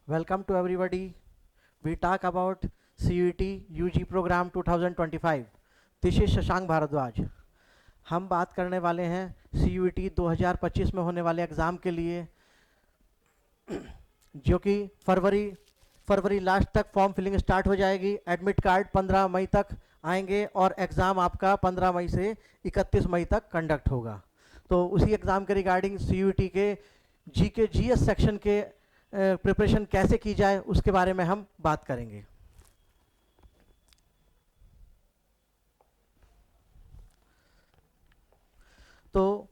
Welcome to everybody. We talk about CUET UG program 2025. This is Shashank Bhardwaj. हम बात करने वाले हैं CUET 2025 में होने वाले एग्ज़ाम के लिए, जो कि फरवरी लास्ट तक फॉर्म फिलिंग स्टार्ट हो जाएगी. एडमिट कार्ड 15 मई तक आएंगे और एग्ज़ाम आपका 15 मई से 31 मई तक कंडक्ट होगा. तो उसी एग्ज़ाम के रिगार्डिंग CUET के GK GS सेक्शन के प्रिपरेशन कैसे की जाए उसके बारे में हम बात करेंगे. तो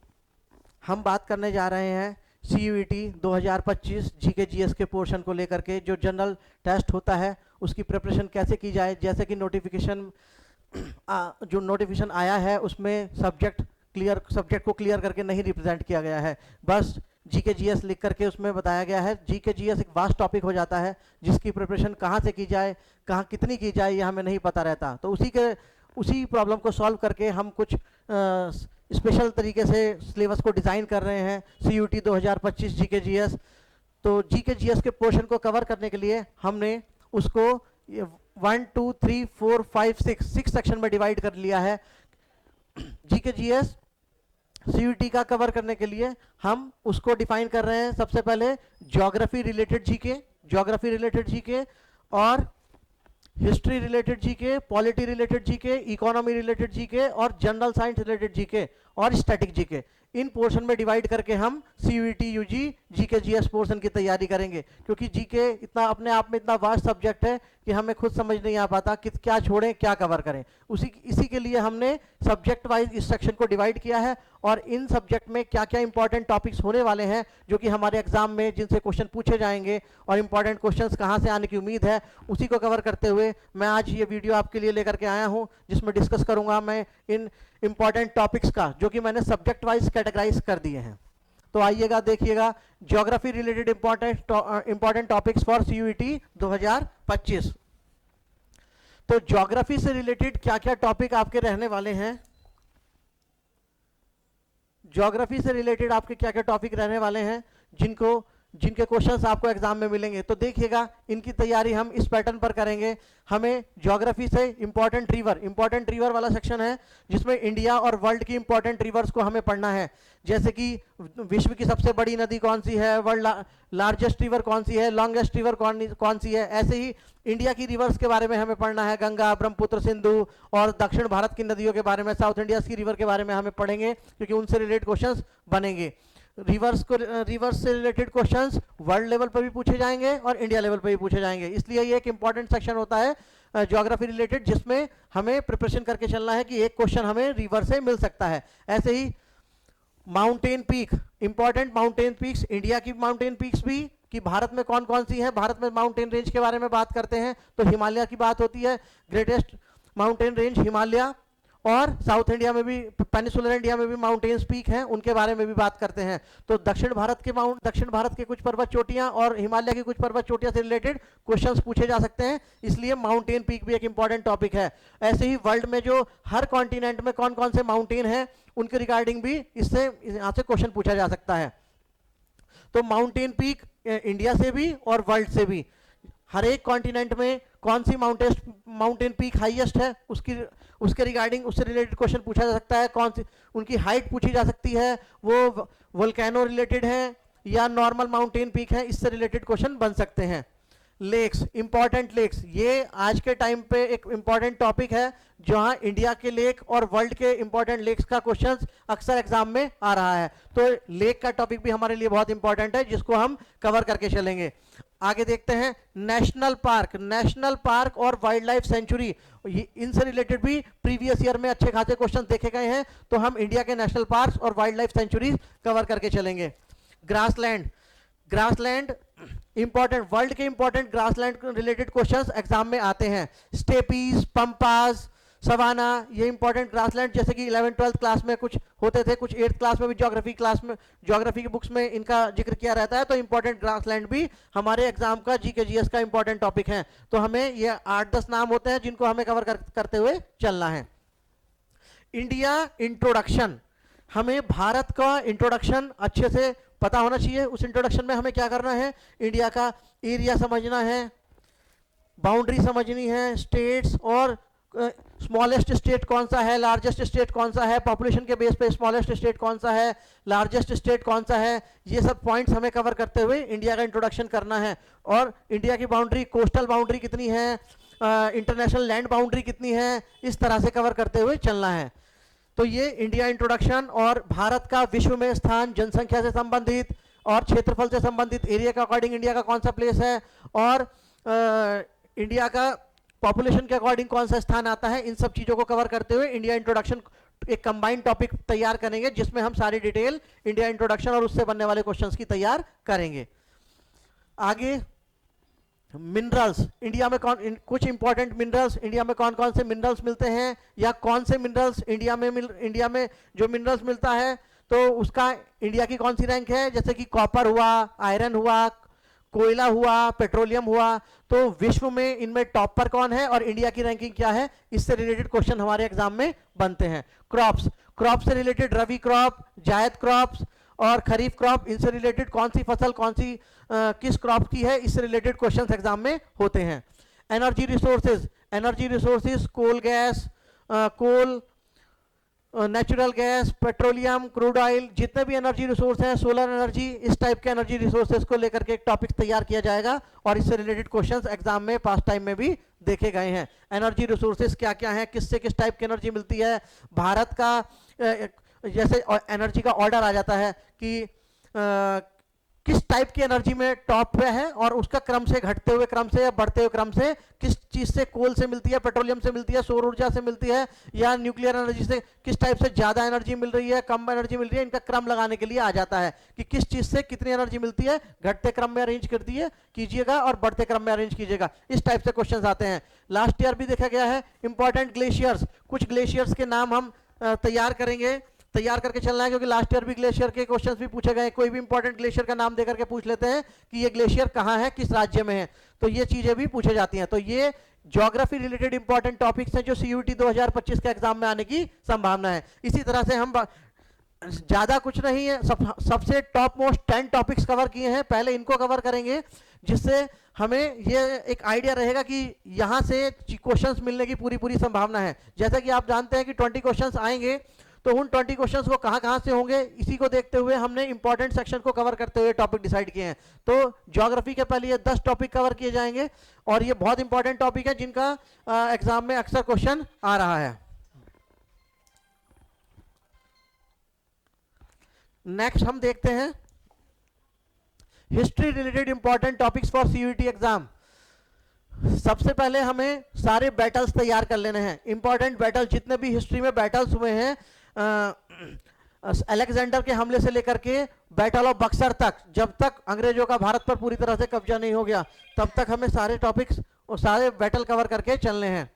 हम बात करने जा रहे हैं CUET 2025 GK GS के पोर्शन को लेकर के. जो जनरल टेस्ट होता है उसकी प्रिपरेशन कैसे की जाए. जैसे कि जो नोटिफिकेशन आया है उसमें सब्जेक्ट को क्लियर करके नहीं रिप्रेजेंट किया गया है. बस GK GS लिख करके उसमें बताया गया है. GK GS एक वास्ट टॉपिक हो जाता है जिसकी प्रिपरेशन कहाँ से की जाए, कहाँ कितनी की जाए, ये हमें नहीं पता रहता. तो उसी प्रॉब्लम को सॉल्व करके हम कुछ स्पेशल तरीके से सिलेबस को डिज़ाइन कर रहे हैं CUET 2025 GK GS. तो GK GS के पोर्शन को कवर करने के लिए हमने उसको 1 2 3 4 5 6 सेक्शन में डिवाइड कर लिया है. GK GS CUET का कवर करने के लिए हम उसको डिफाइन कर रहे हैं. सबसे पहले ज्योग्राफी रिलेटेड जीके और history related GK, polity related GK, economy related GK और जनरल साइंस रिलेटेड जीके और स्टैटिक जीके. इन पोर्शन में डिवाइड करके हम CUET UG GK GS portion की तैयारी करेंगे. क्योंकि जीके इतना अपने आप में इतना वास्ट सब्जेक्ट है कि हमें खुद समझ नहीं आ पाता कि क्या छोड़ें क्या कवर करें. इसी के लिए हमने सब्जेक्ट वाइज इस सेक्शन को डिवाइड किया है. और इन सब्जेक्ट में क्या क्या इंपॉर्टेंट टॉपिक्स होने वाले हैं जो कि हमारे एग्जाम में जिनसे क्वेश्चन पूछे जाएंगे और इंपॉर्टेंट क्वेश्चंस कहाँ से आने की उम्मीद है, उसी को कवर करते हुए मैं आज ये वीडियो आपके लिए लेकर के आया हूँ, जिसमें डिस्कस करूँगा मैं इन इंपॉर्टेंट टॉपिक्स का, जो कि मैंने सब्जेक्ट वाइज कैटेगराइज कर दिए हैं. तो आइएगा देखिएगा. Geography related important topics for CUET 2025. तो ज्योग्राफी से रिलेटेड क्या क्या टॉपिक आपके रहने वाले हैं, ज्योग्राफी से रिलेटेड आपके क्या क्या टॉपिक रहने वाले हैं जिनके क्वेश्चंस आपको एग्जाम में मिलेंगे. तो देखिएगा, इनकी तैयारी हम इस पैटर्न पर करेंगे. हमें ज्योग्राफी से इंपॉर्टेंट रिवर वाला सेक्शन है जिसमें इंडिया और वर्ल्ड की इंपॉर्टेंट रिवर्स को हमें पढ़ना है. जैसे कि विश्व की सबसे बड़ी नदी कौन सी है, वर्ल्ड लार्जेस्ट रिवर कौन सी है, लॉन्गेस्ट रिवर कौन सी है. ऐसे ही इंडिया की रिवर्स के बारे में हमें पढ़ना है, गंगा, ब्रह्मपुत्र, सिंधु. और दक्षिण भारत की नदियों के बारे में, साउथ इंडिया की रिवर के बारे में हमें पढ़ेंगे, क्योंकि उनसे रिलेटेड क्वेश्चंस बनेंगे. रिवर्स से रिलेटेड क्वेश्चंस वर्ल्ड लेवल पर भी पूछे जाएंगे और इंडिया लेवल पर भी पूछे जाएंगे. इसलिए ये एक इंपॉर्टेंट सेक्शन होता है ज्योग्राफी रिलेटेड, जिसमें हमें प्रिपरेशन करके चलना है कि एक क्वेश्चन हमें रिवर से मिल सकता है. ऐसे ही mountain peak, important mountain peaks, India की माउंटेन पीक्स भी, कि भारत में कौन कौन सी है. भारत में माउंटेन रेंज के बारे में बात करते हैं तो हिमालय की बात होती है, ग्रेटेस्ट माउंटेन रेंज हिमालय. और साउथ इंडिया में भी, पेनिसुलर इंडिया में भी माउंटेन्स पीक हैं, उनके बारे में भी बात करते हैं. तो दक्षिण भारत के कुछ पर्वत चोटियां और हिमालय की कुछ पर्वत चोटियां से रिलेटेड क्वेश्चंस पूछे जा सकते हैं. इसलिए माउंटेन पीक भी एक इंपॉर्टेंट टॉपिक है. ऐसे ही वर्ल्ड में जो हर कॉन्टिनेंट में कौन कौन से माउंटेन हैं उनके रिगार्डिंग भी यहाँ से क्वेश्चन पूछा जा सकता है. तो माउंटेन पीक इंडिया से भी और वर्ल्ड से भी, हर एक कॉन्टिनेंट में कौन सी माउंटेन पीक हाईएस्ट है उसके रिगार्डिंग, उससे रिलेटेड क्वेश्चन पूछा जा सकता है. कौन सी उनकी हाइट पूछी जा सकती है, वो वोल्केनो रिलेटेड है या नॉर्मल माउंटेन पीक है, इससे रिलेटेड क्वेश्चन बन सकते हैं. लेक्स, इंपॉर्टेंट लेक्स, ये आज के टाइम पे एक इंपॉर्टेंट टॉपिक है, जहां इंडिया के लेक और वर्ल्ड के इंपॉर्टेंट लेक्स का क्वेश्चन अक्सर एग्जाम में आ रहा है. तो लेक का टॉपिक भी हमारे लिए बहुत इंपॉर्टेंट है, जिसको हम कवर करके चलेंगे. आगे देखते हैं नेशनल पार्क और वाइल्ड लाइफ सेंचुरी. इनसे रिलेटेड भी प्रीवियस ईयर में अच्छे खासे क्वेश्चन देखे गए हैं. तो हम इंडिया के नेशनल पार्क और वाइल्ड लाइफ सेंचुरी कवर करके चलेंगे. ग्रासलैंड इंपॉर्टेंट, वर्ल्ड के important grassland related questions exam में आते हैं. स्टेपीज, पंपास, सवाना, ये इंपॉर्टेंट ग्रासलैंड, जैसे कि 11th-12th क्लास में कुछ होते थे, कुछ 8th क्लास में भी ज्योग्राफी की बुक्स में इनका जिक्र किया रहता है. तो इंपॉर्टेंट ग्रासलैंड भी हमारे एग्जाम का GK GS का इंपॉर्टेंट टॉपिक है. तो हमें ये 8-10 नाम होते हैं जिनको हमें कवर करते हुए चलना है. इंडिया इंट्रोडक्शन, हमें भारत का इंट्रोडक्शन अच्छे से पता होना चाहिए। उस इंट्रोडक्शन में हमें क्या करना है, इंडिया का एरिया समझना है, बाउंड्री समझनी है, स्टेट्स और स्मॉलेस्ट स्टेट कौन सा है, लार्जेस्ट स्टेट कौन सा है, पॉपुलेशन के बेस पे स्मॉलेस्ट स्टेट कौन सा है, लार्जेस्ट स्टेट कौन सा है, ये सब पॉइंट्स हमें कवर करते हुए इंडिया का इंट्रोडक्शन करना है। और इंडिया की बाउंड्री, कोस्टल बाउंड्री कितनी है, इंटरनेशनल लैंड बाउंड्री कितनी है, इस तरह से कवर करते हुए चलना है। तो ये इंडिया इंट्रोडक्शन और भारत का विश्व में स्थान, जनसंख्या से संबंधित और क्षेत्रफल से संबंधित, एरिया के अकॉर्डिंग इंडिया का कौन सा प्लेस है और इंडिया का पॉपुलेशन के अकॉर्डिंग कौन सा स्थान आता है, इन सब चीजों को कवर करते हुए इंडिया इंट्रोडक्शन एक कंबाइंड टॉपिक तैयार करेंगे, जिसमें हम सारी डिटेल इंडिया इंट्रोडक्शन और उससे बनने वाले क्वेश्चंस की तैयार करेंगे। आगे मिनरल्स, इंडिया में कुछ इंपॉर्टेंट मिनरल्स, इंडिया में कौन कौन से मिनरल्स मिलते हैं या कौन से मिनरल्स इंडिया में जो मिनरल्स मिलता है तो उसका इंडिया की कौन सी रैंक है, जैसे कि कॉपर हुआ, आयरन हुआ, कोयला हुआ, पेट्रोलियम हुआ, तो विश्व में इनमें टॉप पर कौन है और इंडिया की रैंकिंग क्या है, इससे रिलेटेड क्वेश्चन हमारे एग्जाम में बनते हैं। क्रॉप्स, क्रॉप से रिलेटेड रबी क्रॉप, जायद क्रॉप्स और खरीफ क्रॉप, इनसे रिलेटेड कौन सी फसल कौन सी किस क्रॉप की है, इससे रिलेटेड क्वेश्चंस एग्जाम में होते हैं। Energy resources, coal gas, coal, natural gas, petroleum, crude oil, जितने भी एनर्जी रिसोर्स हैं, सोलर एनर्जी, इस टाइप के एनर्जी रिसोर्सेज को लेकर के एक टॉपिक तैयार किया जाएगा और इससे रिलेटेड क्वेश्चंस एग्जाम में पास्ट टाइम में भी देखे गए हैं। एनर्जी रिसोर्सेज क्या क्या हैं, किससे किस टाइप की एनर्जी मिलती है, भारत का जैसे एनर्जी का ऑर्डर आ जाता है कि किस टाइप की एनर्जी में टॉप पे है और उसका क्रम से घटते हुए क्रम से या बढ़ते हुए क्रम से किस चीज से, कोल से मिलती है, पेट्रोलियम से मिलती है, सौर ऊर्जा से मिलती है या न्यूक्लियर एनर्जी से, किस टाइप से ज्यादा एनर्जी मिल रही है, कम एनर्जी मिल रही है, इनका क्रम लगाने के लिए आ जाता है कि किस चीज से कितनी एनर्जी मिलती है, घटते क्रम में अरेंज कर दिए कीजिएगा और बढ़ते क्रम में अरेंज कीजिएगा, इस टाइप से क्वेश्चन आते हैं। लास्ट ईयर भी देखा गया है इंपॉर्टेंट ग्लेशियर्स, कुछ ग्लेशियर्स के नाम हम तैयार करेंगे, तैयार करके चलना है, क्योंकि लास्ट ईयर भी ग्लेशियर के क्वेश्चंस भी पूछे गए। कोई भी इंपॉर्टेंट ग्लेशियर का नाम देकर के पूछ लेते हैं कि ये ग्लेशियर कहाँ है, किस राज्य में है, तो ये चीजें भी पूछे जाती हैं। तो ये ज्योग्राफी रिलेटेड इंपॉर्टेंट टॉपिक्स हैं जो सीयूटी 2025 के एग्जाम में आने की संभावना है। इसी तरह से हम ज्यादा कुछ नहीं है, सबसे टॉप मोस्ट 10 टॉपिक्स कवर किए हैं, पहले इनको कवर करेंगे जिससे हमें ये एक आइडिया रहेगा कि यहाँ से क्वेश्चंस मिलने की पूरी संभावना है। जैसा कि आप जानते हैं कि 20 क्वेश्चंस आएंगे, तो उन 20 क्वेश्चंस को कहां से होंगे, इसी को देखते हुए हमने इंपॉर्टेंट सेक्शन को कवर करते हुए टॉपिक डिसाइड किए हैं। तो ज्योग्राफी के पहले ये 10 टॉपिक कवर किए जाएंगे और ये बहुत इंपॉर्टेंट टॉपिक है जिनका एग्जाम में अक्सर क्वेश्चन आ रहा है। नेक्स्ट हम देखते हैं history related important topics for CUET exam. सबसे पहले हमें सारे बैटल्स तैयार कर लेने हैं, इंपॉर्टेंट बैटल जितने भी हिस्ट्री में बैटल्स हुए हैं, अलेक्जेंडर के हमले से लेकर के बैटल ऑफ बक्सर तक, जब तक अंग्रेजों का भारत पर पूरी तरह से कब्जा नहीं हो गया तब तक हमें सारे टॉपिक्स और सारे बैटल कवर करके चलने हैं।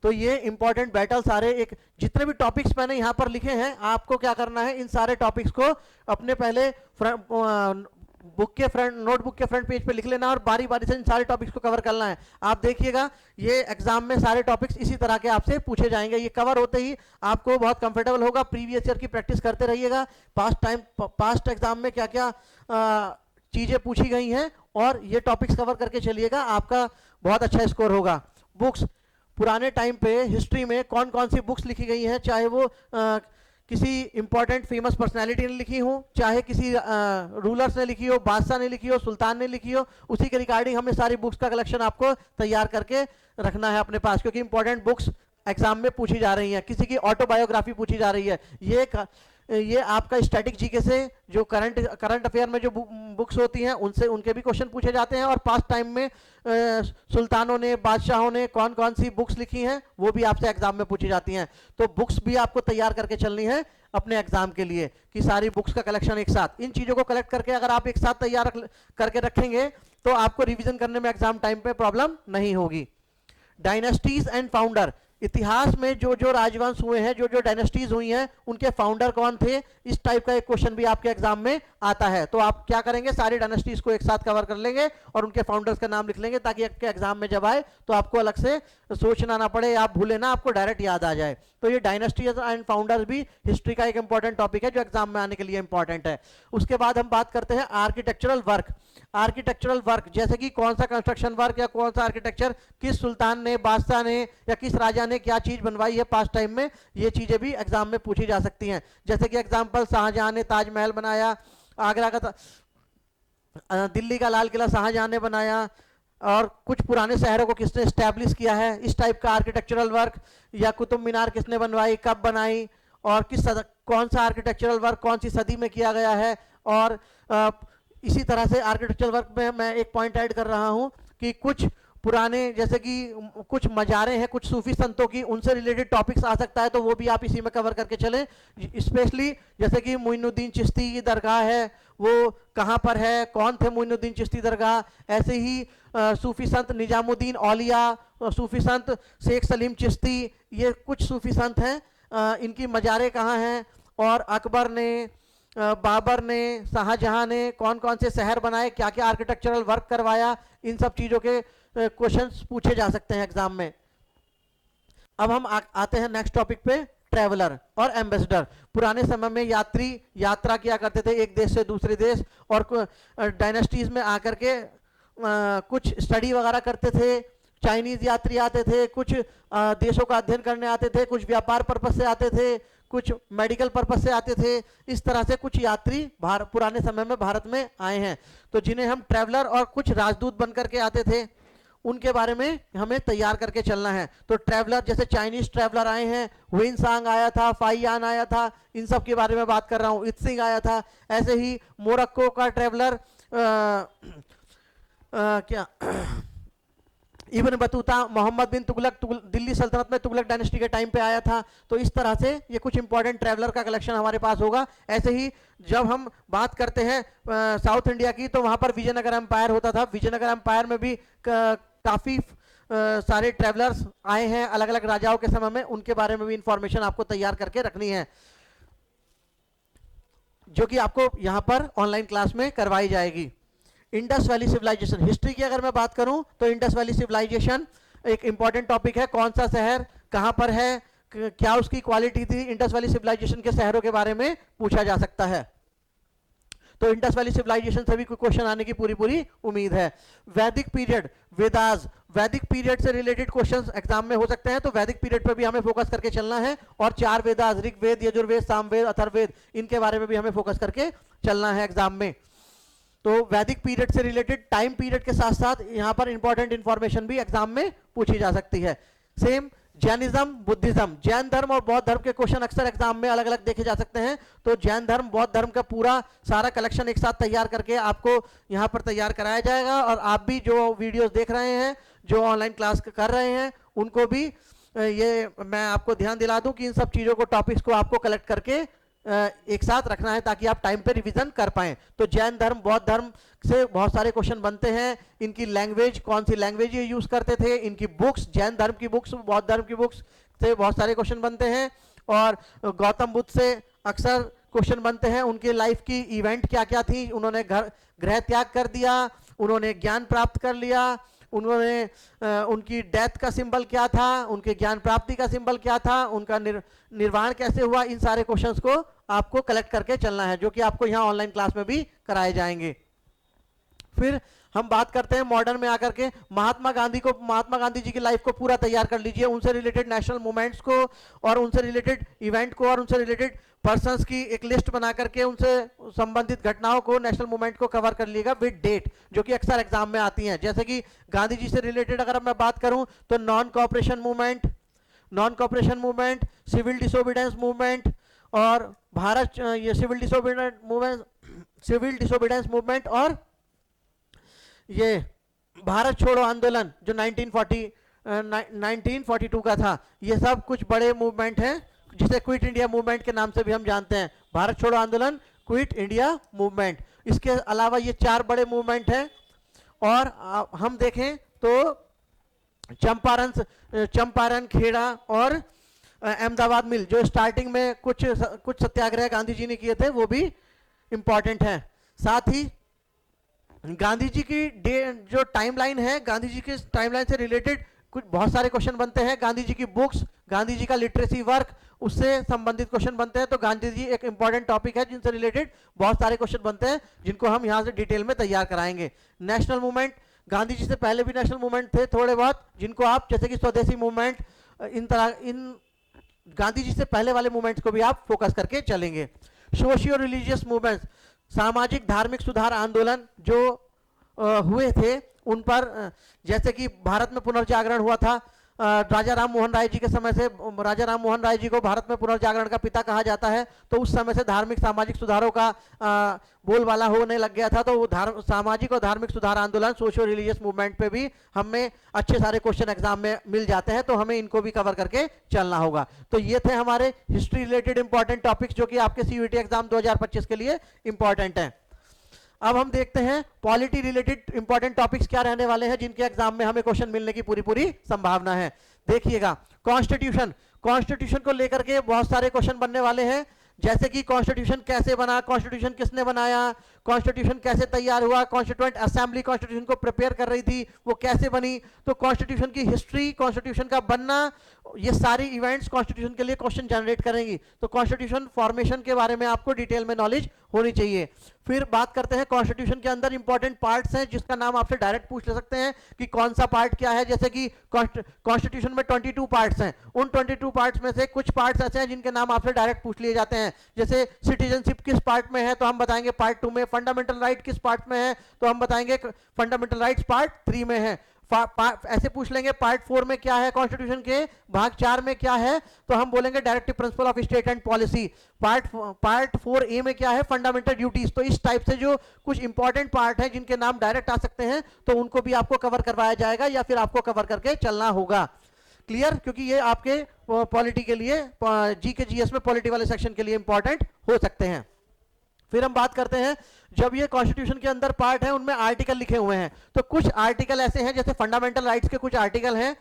तो ये इंपॉर्टेंट बैटल सारे, एक जितने भी टॉपिक्स मैंने यहां पर लिखे हैं, आपको क्या करना है, इन सारे टॉपिक्स को अपने पहले नोटबुक के फ्रंट पेज पे लिख लेना और बारी बारी से इन सारे टॉपिक्स को कवर करना है। आप देखिएगा ये एग्जाम में सारे टॉपिक्स इसी तरह के आपसे पूछे जाएंगे, ये कवर होते ही आपको बहुत कंफर्टेबल होगा। प्रीवियस ईयर की प्रैक्टिस करते रहिएगा, पास्ट एग्जाम में क्या क्या चीजें पूछी गई हैं और ये टॉपिक्स कवर करके चलिएगा, आपका बहुत अच्छा स्कोर होगा। बुक्स, पुराने टाइम पे हिस्ट्री में कौन कौन सी बुक्स लिखी गई हैं, चाहे वो किसी इंपॉर्टेंट फेमस पर्सनालिटी ने लिखी हो, चाहे किसी रूलर्स ने लिखी हो, बादशाह ने लिखी हो, सुल्तान ने लिखी हो, उसी के रिगार्डिंग हमें सारी बुक्स का कलेक्शन आपको तैयार करके रखना है अपने पास, क्योंकि इंपॉर्टेंट बुक्स एग्जाम में पूछी जा रही हैं। किसी की ऑटोबायोग्राफी पूछी जा रही है, ये आपका स्टैटिक जीके से जो करंट अफेयर में जो बुक्स होती हैं उनसे उनके भी क्वेश्चन पूछे जाते हैं और पास्ट टाइम में सुल्तानों ने, बादशाहों ने कौन कौन सी बुक्स लिखी हैं वो भी आपसे एग्जाम में पूछी जाती हैं। तो बुक्स भी आपको तैयार करके चलनी है अपने एग्जाम के लिए कि सारी बुक्स का कलेक्शन एक साथ, इन चीजों को कलेक्ट करके अगर आप एक साथ तैयार करके रखेंगे तो आपको रिविजन करने में एग्जाम टाइम पे प्रॉब्लम नहीं होगी। डायनेस्टीज एंड फाउंडर, इतिहास में जो जो राजवंश हुए हैं, जो जो डायनेस्टीज हुई हैं, उनके फाउंडर कौन थे, इस टाइप का एक क्वेश्चन भी आपके एग्जाम में आता है। तो आप क्या करेंगे, सारी डायनेस्टीज को एक साथ कवर कर लेंगे और उनके फाउंडर्स का नाम लिख लेंगे, ताकि आपके एग्जाम में जब आए तो आपको अलग से सोचना ना पड़े, आप भूले ना, आपको डायरेक्ट याद आ जाए। तो ये डायनेस्टीज एंड फाउंडर्स भी हिस्ट्री का एक इंपॉर्टेंट टॉपिक है जो एग्जाम में आने के लिए इंपॉर्टेंट है। उसके बाद हम बात करते हैं आर्किटेक्चरल वर्क। आर्किटेक्चरल वर्क जैसे कि कौन सा कंस्ट्रक्शन वर्क या कौन सा आर्किटेक्चर किस सुल्तान ने, बादशाह ने या किस राजा ने क्या चीज बनवाई है पास्ट टाइम में, ये चीजें भी एग्जाम में पूछी जा सकती हैं। जैसे कि एग्जांपल, शाहजहां ने ताजमहल बनाया, आगरा का दिल्ली का लाल किला शाहजहां ने बनाया, और कुछ पुराने शहरों को किसने स्टैब्लिश किया है, इस टाइप का आर्किटेक्चरल वर्क। या कुतुब मीनार किसने बनवाई, कब बनाई, और कौन सा आर्किटेक्चरल वर्क कौन सी सदी में किया गया है। और इसी तरह से आर्किटेक्चरल वर्क में मैं एक पॉइंट ऐड कर रहा हूं कि कुछ पुराने, जैसे कि कुछ मजारें हैं कुछ सूफी संतों की, उनसे रिलेटेड टॉपिक्स आ सकता है, तो वो भी आप इसी में कवर करके चलें। स्पेशली जैसे कि मोइनुद्दीन चिश्ती की दरगाह है, वो कहाँ पर है, कौन थे मोइनुद्दीन चिश्ती दरगाह। ऐसे ही सूफी संत निजामुद्दीन औलिया, सूफी संत शेख सलीम चिश्ती, ये कुछ सूफी संत हैं, इनकी मजारें कहाँ हैं। और अकबर ने, बाबर ने, शाहजहां ने कौन कौन से शहर बनाए, क्या क्या आर्किटेक्चरल वर्क करवाया, इन सब चीज़ों के क्वेश्चंस पूछे जा सकते हैं एग्जाम में। अब हम आते हैं नेक्स्ट टॉपिक पे, ट्रैवलर और एम्बेसडर। पुराने समय में यात्री यात्रा किया करते थे एक देश से दूसरे देश, और डायनेस्टीज में आकर के कुछ स्टडी वगैरह करते थे। चाइनीज यात्री आते थे, कुछ देशों का अध्ययन करने आते थे, कुछ व्यापार पर्पज से आते थे, कुछ मेडिकल पर्पज से आते थे। इस तरह से कुछ यात्री पुराने समय में भारत में आए हैं, तो जिन्हें हम ट्रैवलर, और कुछ राजदूत बनकर के आते थे, उनके बारे में हमें तैयार करके चलना है। तो ट्रैवलर, जैसे चाइनीज ट्रैवलर आए हैं, हुइनसांग आया था, फाइयान आया था, इन सब के बारे में बात कर रहा हूँ, इत्सिंग आया था। ऐसे ही मोरक्को का ट्रैवलर क्या इब्न बतूता, मोहम्मद बिन तुगलक, दिल्ली सल्तनत में तुगलक डायनेस्टी के टाइम पे आया था। तो इस तरह से ये कुछ इंपॉर्टेंट ट्रैवलर का कलेक्शन हमारे पास होगा। ऐसे ही जब हम बात करते हैं साउथ इंडिया की, तो वहां पर विजयनगर एम्पायर होता था। विजयनगर एम्पायर में भी काफी सारे ट्रैवलर्स आए हैं अलग अलग राजाओं के समय में, उनके बारे में भी इंफॉर्मेशन आपको तैयार करके रखनी है, जो कि आपको यहाँ पर ऑनलाइन क्लास में करवाई जाएगी। इंडस वैली सिविलाइजेशन, हिस्ट्री की अगर मैं बात करूं तो इंडस वैली सिविलाइजेशन एक इंपॉर्टेंट टॉपिक है। कौन सा शहर कहां पर है, क्या उसकी क्वालिटी थी, इंडस वैली सिविलाइजेशन के शहरों के बारे में पूछा जा सकता है। तो इंडस वैली सिविलाइजेशन से भी कोई क्वेश्चन आने की पूरी उम्मीद है। वैदिक पीरियड, वेदास, वैदिक पीरियड से रिलेटेड क्वेश्चंस एग्जाम में हो सकते हैं, तो वैदिक पीरियड पर भी हमें फोकस करके चलना है। और 4 वेदास, ऋग्वेद, यजुर्वेद, सामवेद, अथर्ववेद, इनके बारे में भी हमें फोकस करके चलना है एग्जाम में। तो वैदिक पीरियड से रिलेटेड टाइम पीरियड के साथ साथ यहाँ पर इंपॉर्टेंट इंफॉर्मेशन भी एग्जाम में पूछी जा सकती है। सेम जैनिज्म, बुद्धिज्म, जैन धर्म और बौद्ध धर्म के क्वेश्चन अक्सर एग्जाम में अलग अलग देखे जा सकते हैं। तो जैन धर्म, बौद्ध धर्म का पूरा सारा कलेक्शन एक साथ तैयार करके आपको यहाँ पर तैयार कराया जाएगा। और आप भी जो वीडियोस देख रहे हैं, जो ऑनलाइन क्लास कर रहे हैं, उनको भी ये मैं आपको ध्यान दिला दूं कि इन सब चीज़ों को, टॉपिक्स को आपको कलेक्ट करके एक साथ रखना है, ताकि आप टाइम पे रिवीजन कर पाएं। तो जैन धर्म, बौद्ध धर्म से बहुत सारे क्वेश्चन बनते हैं। इनकी लैंग्वेज, कौन सी लैंग्वेज ये यूज करते थे, इनकी बुक्स, जैन धर्म की बुक्स, बौद्ध धर्म की बुक्स से बहुत सारे क्वेश्चन बनते हैं। और गौतम बुद्ध से अक्सर क्वेश्चन बनते हैं, उनकी लाइफ की इवेंट क्या क्या थी, उन्होंने ग्रह त्याग कर दिया, उन्होंने ज्ञान प्राप्त कर लिया, उन्होंने उनकी डेथ का सिंबल क्या था, उनके ज्ञान प्राप्ति का सिंबल क्या था, उनका निर्वाण कैसे हुआ, इन सारे क्वेश्चंस को आपको कलेक्ट करके चलना है, जो कि आपको यहाँ ऑनलाइन क्लास में भी कराए जाएंगे। फिर हम बात करते हैं मॉडर्न में आकर के महात्मा गांधी जी की लाइफ को पूरा तैयार कर लीजिए, उनसे रिलेटेड नेशनल मूवमेंट्स को और उनसे रिलेटेड इवेंट को और उनसे रिलेटेड पर्संस की एक लिस्ट बना करके उनसे संबंधित घटनाओं को, नेशनल मूवमेंट को कवर कर लीजिएगा विद डेट, जो कि अक्सर एग्जाम में आती हैं। जैसे कि गांधी जी से रिलेटेड अगर मैं बात करूं तो non cooperation movement, civil disobedience movement और भारत, ये सिविल डिसोबीडेंस मूवमेंट और ये भारत छोड़ो आंदोलन जो 1942 का था, ये सब कुछ बड़े मूवमेंट हैं, जिसे क्विट इंडिया मूवमेंट के नाम से भी हम जानते हैं। भारत छोड़ो आंदोलन, क्विट इंडिया मूवमेंट, इसके अलावा ये 4 बड़े मूवमेंट हैं। और हम देखें तो चंपारण, खेड़ा और अहमदाबाद मिल, जो स्टार्टिंग में कुछ सत्याग्रह गांधी जी ने किए थे, वो भी इंपॉर्टेंट है। साथ ही गांधी जी की जो टाइमलाइन है, गांधी जी की टाइमलाइन से रिलेटेड कुछ बहुत सारे क्वेश्चन बनते हैं। गांधी जी की बुक्स, गांधी जी का लिटरेसी वर्क, उससे संबंधित क्वेश्चन बनते हैं। तो गांधी जी एक इंपॉर्टेंट टॉपिक है जिनसे रिलेटेड बहुत सारे क्वेश्चन बनते हैं, जिनको हम यहां से डिटेल में तैयार कराएंगे। नेशनल मूवमेंट, गांधी जी से पहले भी नेशनल मूवमेंट थे थोड़े बहुत, जिनको आप जैसे कि स्वदेशी मूवमेंट, इन गांधी जी से पहले वाले मूवमेंट्स को भी आप फोकस करके चलेंगे। सोशियो रिलीजियस मूवमेंट्स, सामाजिक धार्मिक सुधार आंदोलन जो हुए थे उन पर, जैसे कि भारत में पुनर्जागरण हुआ था, राजा राम मोहन राय जी के समय से, राजा राम मोहन राय जी को भारत में पुनर्जागरण का पिता कहा जाता है। तो उस समय से धार्मिक सामाजिक सुधारों का बोलबाला होने लग गया था। तो वो सामाजिक और धार्मिक सुधार आंदोलन, सोशियो रिलीजियस मूवमेंट पे भी हमें अच्छे सारे क्वेश्चन एग्जाम में मिल जाते हैं, तो हमें इनको भी कवर करके चलना होगा। तो ये थे हमारे हिस्ट्री रिलेटेड इंपॉर्टेंट टॉपिक्स, जो कि आपके सीयूईटी एग्जाम 2025 के लिए इंपॉर्टेंट है। अब हम देखते हैं पॉलिटी रिलेटेड इंपॉर्टेंट टॉपिक्स क्या रहने वाले हैं, जिनके एग्जाम में हमें क्वेश्चन मिलने की पूरी संभावना है। देखिएगा, कॉन्स्टिट्यूशन को लेकर के बहुत सारे क्वेश्चन बनने वाले हैं, जैसे कि कॉन्स्टिट्यूशन कैसे बना, कॉन्स्टिट्यूशन किसने बनाया, कॉन्स्टिट्यूशन कैसे तैयार हुआ, कॉन्स्टिट्यूएंट असेंबली कॉन्स्टिट्यूशन को प्रिपेयर कर रही थी, वो कैसे बनी, तो कॉन्स्टिट्यूशन की हिस्ट्री, कॉन्स्टिट्यूशन का बनना, ये सारी इवेंट्स कॉन्स्टिट्यूशन के लिए क्वेश्चन जनरेट करेंगी। तो कॉन्स्टिट्यूशन फॉर्मेशन के बारे में आपको डिटेल में नॉलेज होनी चाहिए। फिर बात करते हैं कॉन्स्टिट्यूशन के अंदर इंपॉर्टेंट पार्ट्स हैं, जिसका नाम आपसे डायरेक्ट पूछ ले सकते हैं कि कौन सा पार्ट क्या है। जैसे कि कॉन्स्टिट्यूशन में 22 पार्ट्स हैं, उन 22 पार्ट्स में से कुछ पार्ट्स ऐसे हैं जिनके नाम आपसे डायरेक्ट पूछ लिए जाते हैं। जैसे सिटीजनशिप किस पार्ट में है, तो हम बताएंगे पार्ट 2 में। फंडामेंटल राइट किस पार्ट में है, तो हम बताएंगे फंडामेंटल राइट्स पार्ट 3 में है। ऐसे पूछ लेंगे पार्ट 4 में क्या है, कॉन्स्टिट्यूशन के भाग 4 में क्या है, तो हम बोलेंगे directive principle of state and policy. Part 4A में क्या है, फंडामेंटल ड्यूटीज। तो इस टाइप से जो कुछ इंपॉर्टेंट पार्ट है जिनके नाम डायरेक्ट आ सकते हैं, तो उनको भी आपको कवर करवाया जाएगा या फिर आपको कवर करके चलना होगा। क्लियर? क्योंकि ये आपके पॉलिटी के लिए, जीके जीएस में पॉलिटी वाले सेक्शन के लिए इंपॉर्टेंट हो सकते हैं। फिर हम बात करते हैं, जब ये कॉन्स्टिट्यूशन के अंदर पार्ट है, उनमें आर्टिकल लिखे हुए हैं। तो कुछ आर्टिकल ऐसे हैं, जैसे फंडामेंटल राइट्स के कुछ आर्टिकल हैं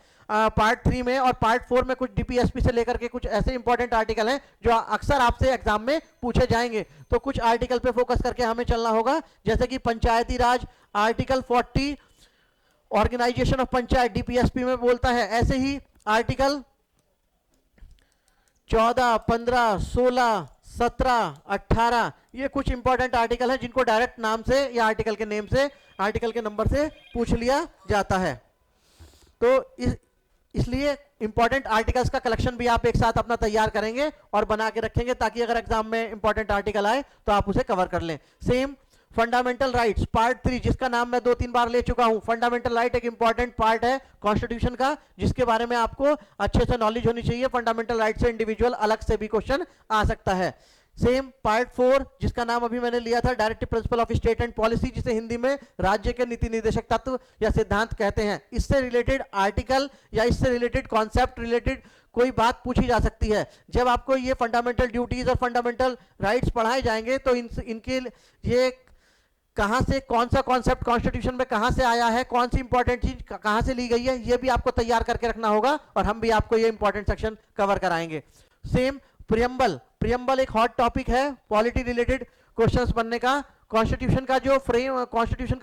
पार्ट 3 में, और पार्ट 4 में कुछ डीपीएसपी से लेकर के कुछ ऐसे इंपॉर्टेंट आर्टिकल हैं जो अक्सर आपसे एग्जाम में पूछे जाएंगे। तो कुछ आर्टिकल पे फोकस करके हमें चलना होगा, जैसे कि Panchayati Raj, article 40 organisation of panchayat DPSP में बोलता है। ऐसे ही आर्टिकल 14, 15, 16, 17, 18, ये कुछ इंपॉर्टेंट आर्टिकल हैं जिनको डायरेक्ट नाम से या आर्टिकल के नेम से, आर्टिकल के नंबर से पूछ लिया जाता है। तो इसलिए इंपॉर्टेंट आर्टिकल्स का कलेक्शन भी आप एक साथ अपना तैयार करेंगे और बना के रखेंगे, ताकि अगर एग्जाम में इंपॉर्टेंट आर्टिकल आए तो आप उसे कवर कर लें। सेम फंडामेंटल राइट्स पार्ट 3, जिसका नाम मैं 2-3 बार ले चुका हूं। फंडामेंटल राइट एक इंपॉर्टेंट पार्ट है कॉन्स्टिट्यूशन का, जिसके बारे में आपको अच्छे से नॉलेज होनी चाहिए। फंडामेंटल राइट से इंडिविजुअल अलग से भी क्वेश्चन आ सकता है। सेम पार्ट 4, जिसका नाम अभी मैंने लिया था directive principle of state and policy, जिसे हिंदी में राज्य के नीति निर्देशक तत्व या सिद्धांत कहते हैं। इससे रिलेटेड आर्टिकल या इससे रिलेटेड कॉन्सेप्ट रिलेटेड कोई बात पूछी जा सकती है। जब आपको ये फंडामेंटल ड्यूटीज और फंडामेंटल राइट्स पढ़ाए जाएंगे, तो इनके ये कहां से, कौन सा कॉन्सेप्ट कॉन्स्टिट्यूशन में कहां से आया है, कौन सी इंपॉर्टेंट चीज कहां से ली गई है, ये भी आपको तैयार करके रखना होगा, और हम भी आपको ये इंपॉर्टेंट सेक्शन कवर कराएंगे। सेम प्रियम्बल एक हॉट टॉपिक है पॉलिटी रिलेटेड क्वेश्चंस बनने का। कॉन्स्टिट्यूशन का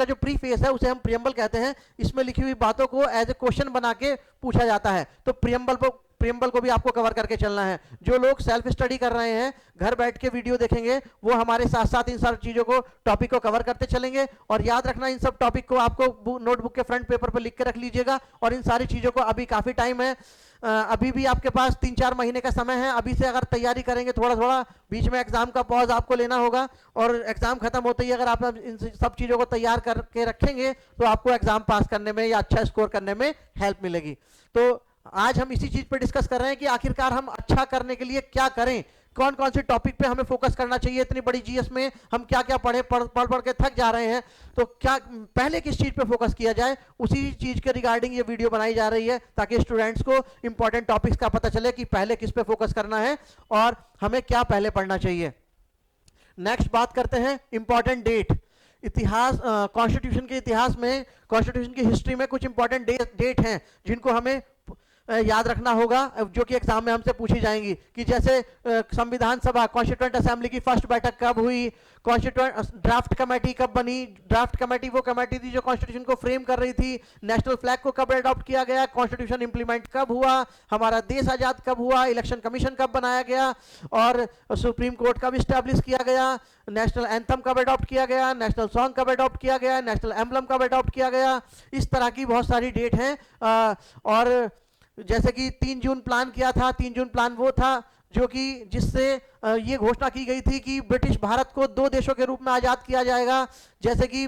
जो प्रीफेस है, उसे हम प्रियम्बल कहते हैं। इसमें लिखी हुई बातों को एज ए क्वेश्चन बना के पूछा जाता है। तो प्रियम्बल को भी आपको कवर करके चलना है। जो लोग सेल्फ स्टडी कर रहे हैं, घर बैठ के वीडियो देखेंगे, वो हमारे साथ साथ इन सारी चीजों को, टॉपिक को कवर करते चलेंगे। और याद रखना, इन सब टॉपिक को आपको नोटबुक के फ्रंट पेपर पर लिख के रख लीजिएगा। और इन सारी चीजों को, अभी काफी टाइम है, अभी भी आपके पास 3-4 महीने का समय है। अभी से अगर तैयारी करेंगे, थोड़ा थोड़ा बीच में एग्जाम का पॉज आपको लेना होगा, और एग्जाम खत्म होते ही अगर आप इन सब चीजों को तैयार करके रखेंगे, तो आपको एग्जाम पास करने में या अच्छा स्कोर करने में हेल्प मिलेगी। तो आज हम इसी चीज पे डिस्कस कर रहे हैं कि आखिरकार हम अच्छा करने के लिए क्या करें, कौन कौन से टॉपिक पे हमें फोकस करना चाहिए। इतनी बड़ी जीएस में हम क्या क्या पढ़ के थक जा रहे हैं, तो क्या पहले किस चीज पे फोकस किया जाए, उसी चीज के रिगार्डिंग ये वीडियो बनाई जा रही है, ताकि स्टूडेंट्स को इंपॉर्टेंट टॉपिक्स का पता चले कि पहले किस पे फोकस करना है और हमें क्या पहले पढ़ना चाहिए। नेक्स्ट बात करते हैं इंपॉर्टेंट डेट। इतिहास, कॉन्स्टिट्यूशन के इतिहास में, कॉन्स्टिट्यूशन की हिस्ट्री में कुछ इंपॉर्टेंट डेट हैं जिनको हमें याद रखना होगा, जो कि एग्जाम में हमसे पूछी जाएंगी। कि जैसे संविधान सभा, कॉन्स्टिट्यूएंट असेंबली की फर्स्ट बैठक कब हुई, कॉन्स्टिट्यूएंट ड्राफ्ट कमेटी कब बनी, ड्राफ्ट कमेटी वो कमेटी थी जो कॉन्स्टिट्यूशन को फ्रेम कर रही थी, नेशनल फ्लैग को कब अडॉप्ट किया गया, कॉन्स्टिट्यूशन इंप्लीमेंट कब हुआ, हमारा देश आजाद कब हुआ, इलेक्शन कमीशन कब बनाया गया, और सुप्रीम कोर्ट कब स्टैब्लिश किया गया, नेशनल एंथम कब अडॉप्ट किया गया, नेशनल सॉन्ग कब अडॉप्ट किया गया, नेशनल एम्बलम कब अडॉप्ट किया गया। इस तरह की बहुत सारी डेट हैं। और जैसे कि 3 जून प्लान किया था, 3 जून प्लान वो था जो कि जिससे ये घोषणा की गई थी कि ब्रिटिश भारत को 2 देशों के रूप में आजाद किया जाएगा, जैसे कि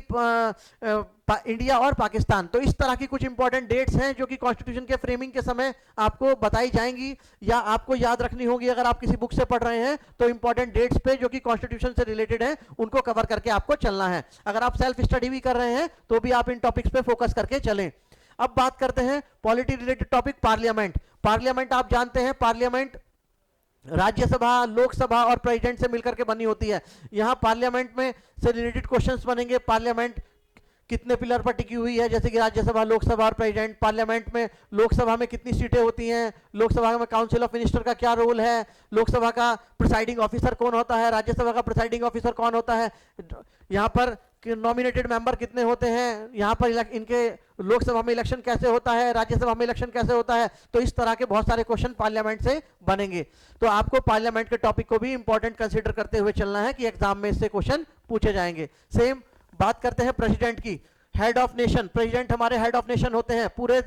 इंडिया और पाकिस्तान। तो इस तरह की कुछ इंपॉर्टेंट डेट्स हैं जो कि कॉन्स्टिट्यूशन के फ्रेमिंग के समय आपको बताई जाएंगी या आपको याद रखनी होगी। अगर आप किसी बुक से पढ़ रहे हैं तो इंपॉर्टेंट डेट्स पे जो कि कॉन्स्टिट्यूशन से रिलेटेड है उनको कवर करके आपको चलना है। अगर आप सेल्फ स्टडी भी कर रहे हैं तो भी आप इन टॉपिक्स पे फोकस करके चलें। अब बात करते हैं polity related topic, parliament. Parliament आप जानते हैं, पार्लियामेंट राज्यसभा, लोकसभा और प्रेसिडेंट से मिलकर के बनी होती है। यहां पार्लियामेंट में से रिलेटेड क्वेश्चंस बनेंगे। पार्लियामेंट कितने पिलर पर टिकी हुई है, जैसे कि राज्यसभा, लोकसभा और प्रेसिडेंट। पार्लियामेंट में लोकसभा में कितनी सीटें होती हैं, लोकसभा में काउंसिल ऑफ मिनिस्टर का क्या रोल है, लोकसभा का प्रिसाइडिंग ऑफिसर कौन होता है, राज्यसभा का प्रिसाइडिंग ऑफिसर कौन होता है, यहाँ पर नॉमिनेटेड मेंबर कितने होते हैं, यहाँ पर इनके लोकसभा में इलेक्शन कैसे होता है, राज्यसभा में इलेक्शन कैसे होता है। तो इस तरह के बहुत सारे क्वेश्चन पार्लियामेंट से बनेंगे। तो आपको पार्लियामेंट के टॉपिक को भी इंपॉर्टेंट कंसीडर करते हुए चलना है कि एग्जाम में इससे क्वेश्चन पूछे जाएंगे। सेम बात करते हैं प्रेसिडेंट की। हेड ऑफ नेशन, प्रेसिडेंट हमारे हेड ऑफ नेशन होते हैं। पूरे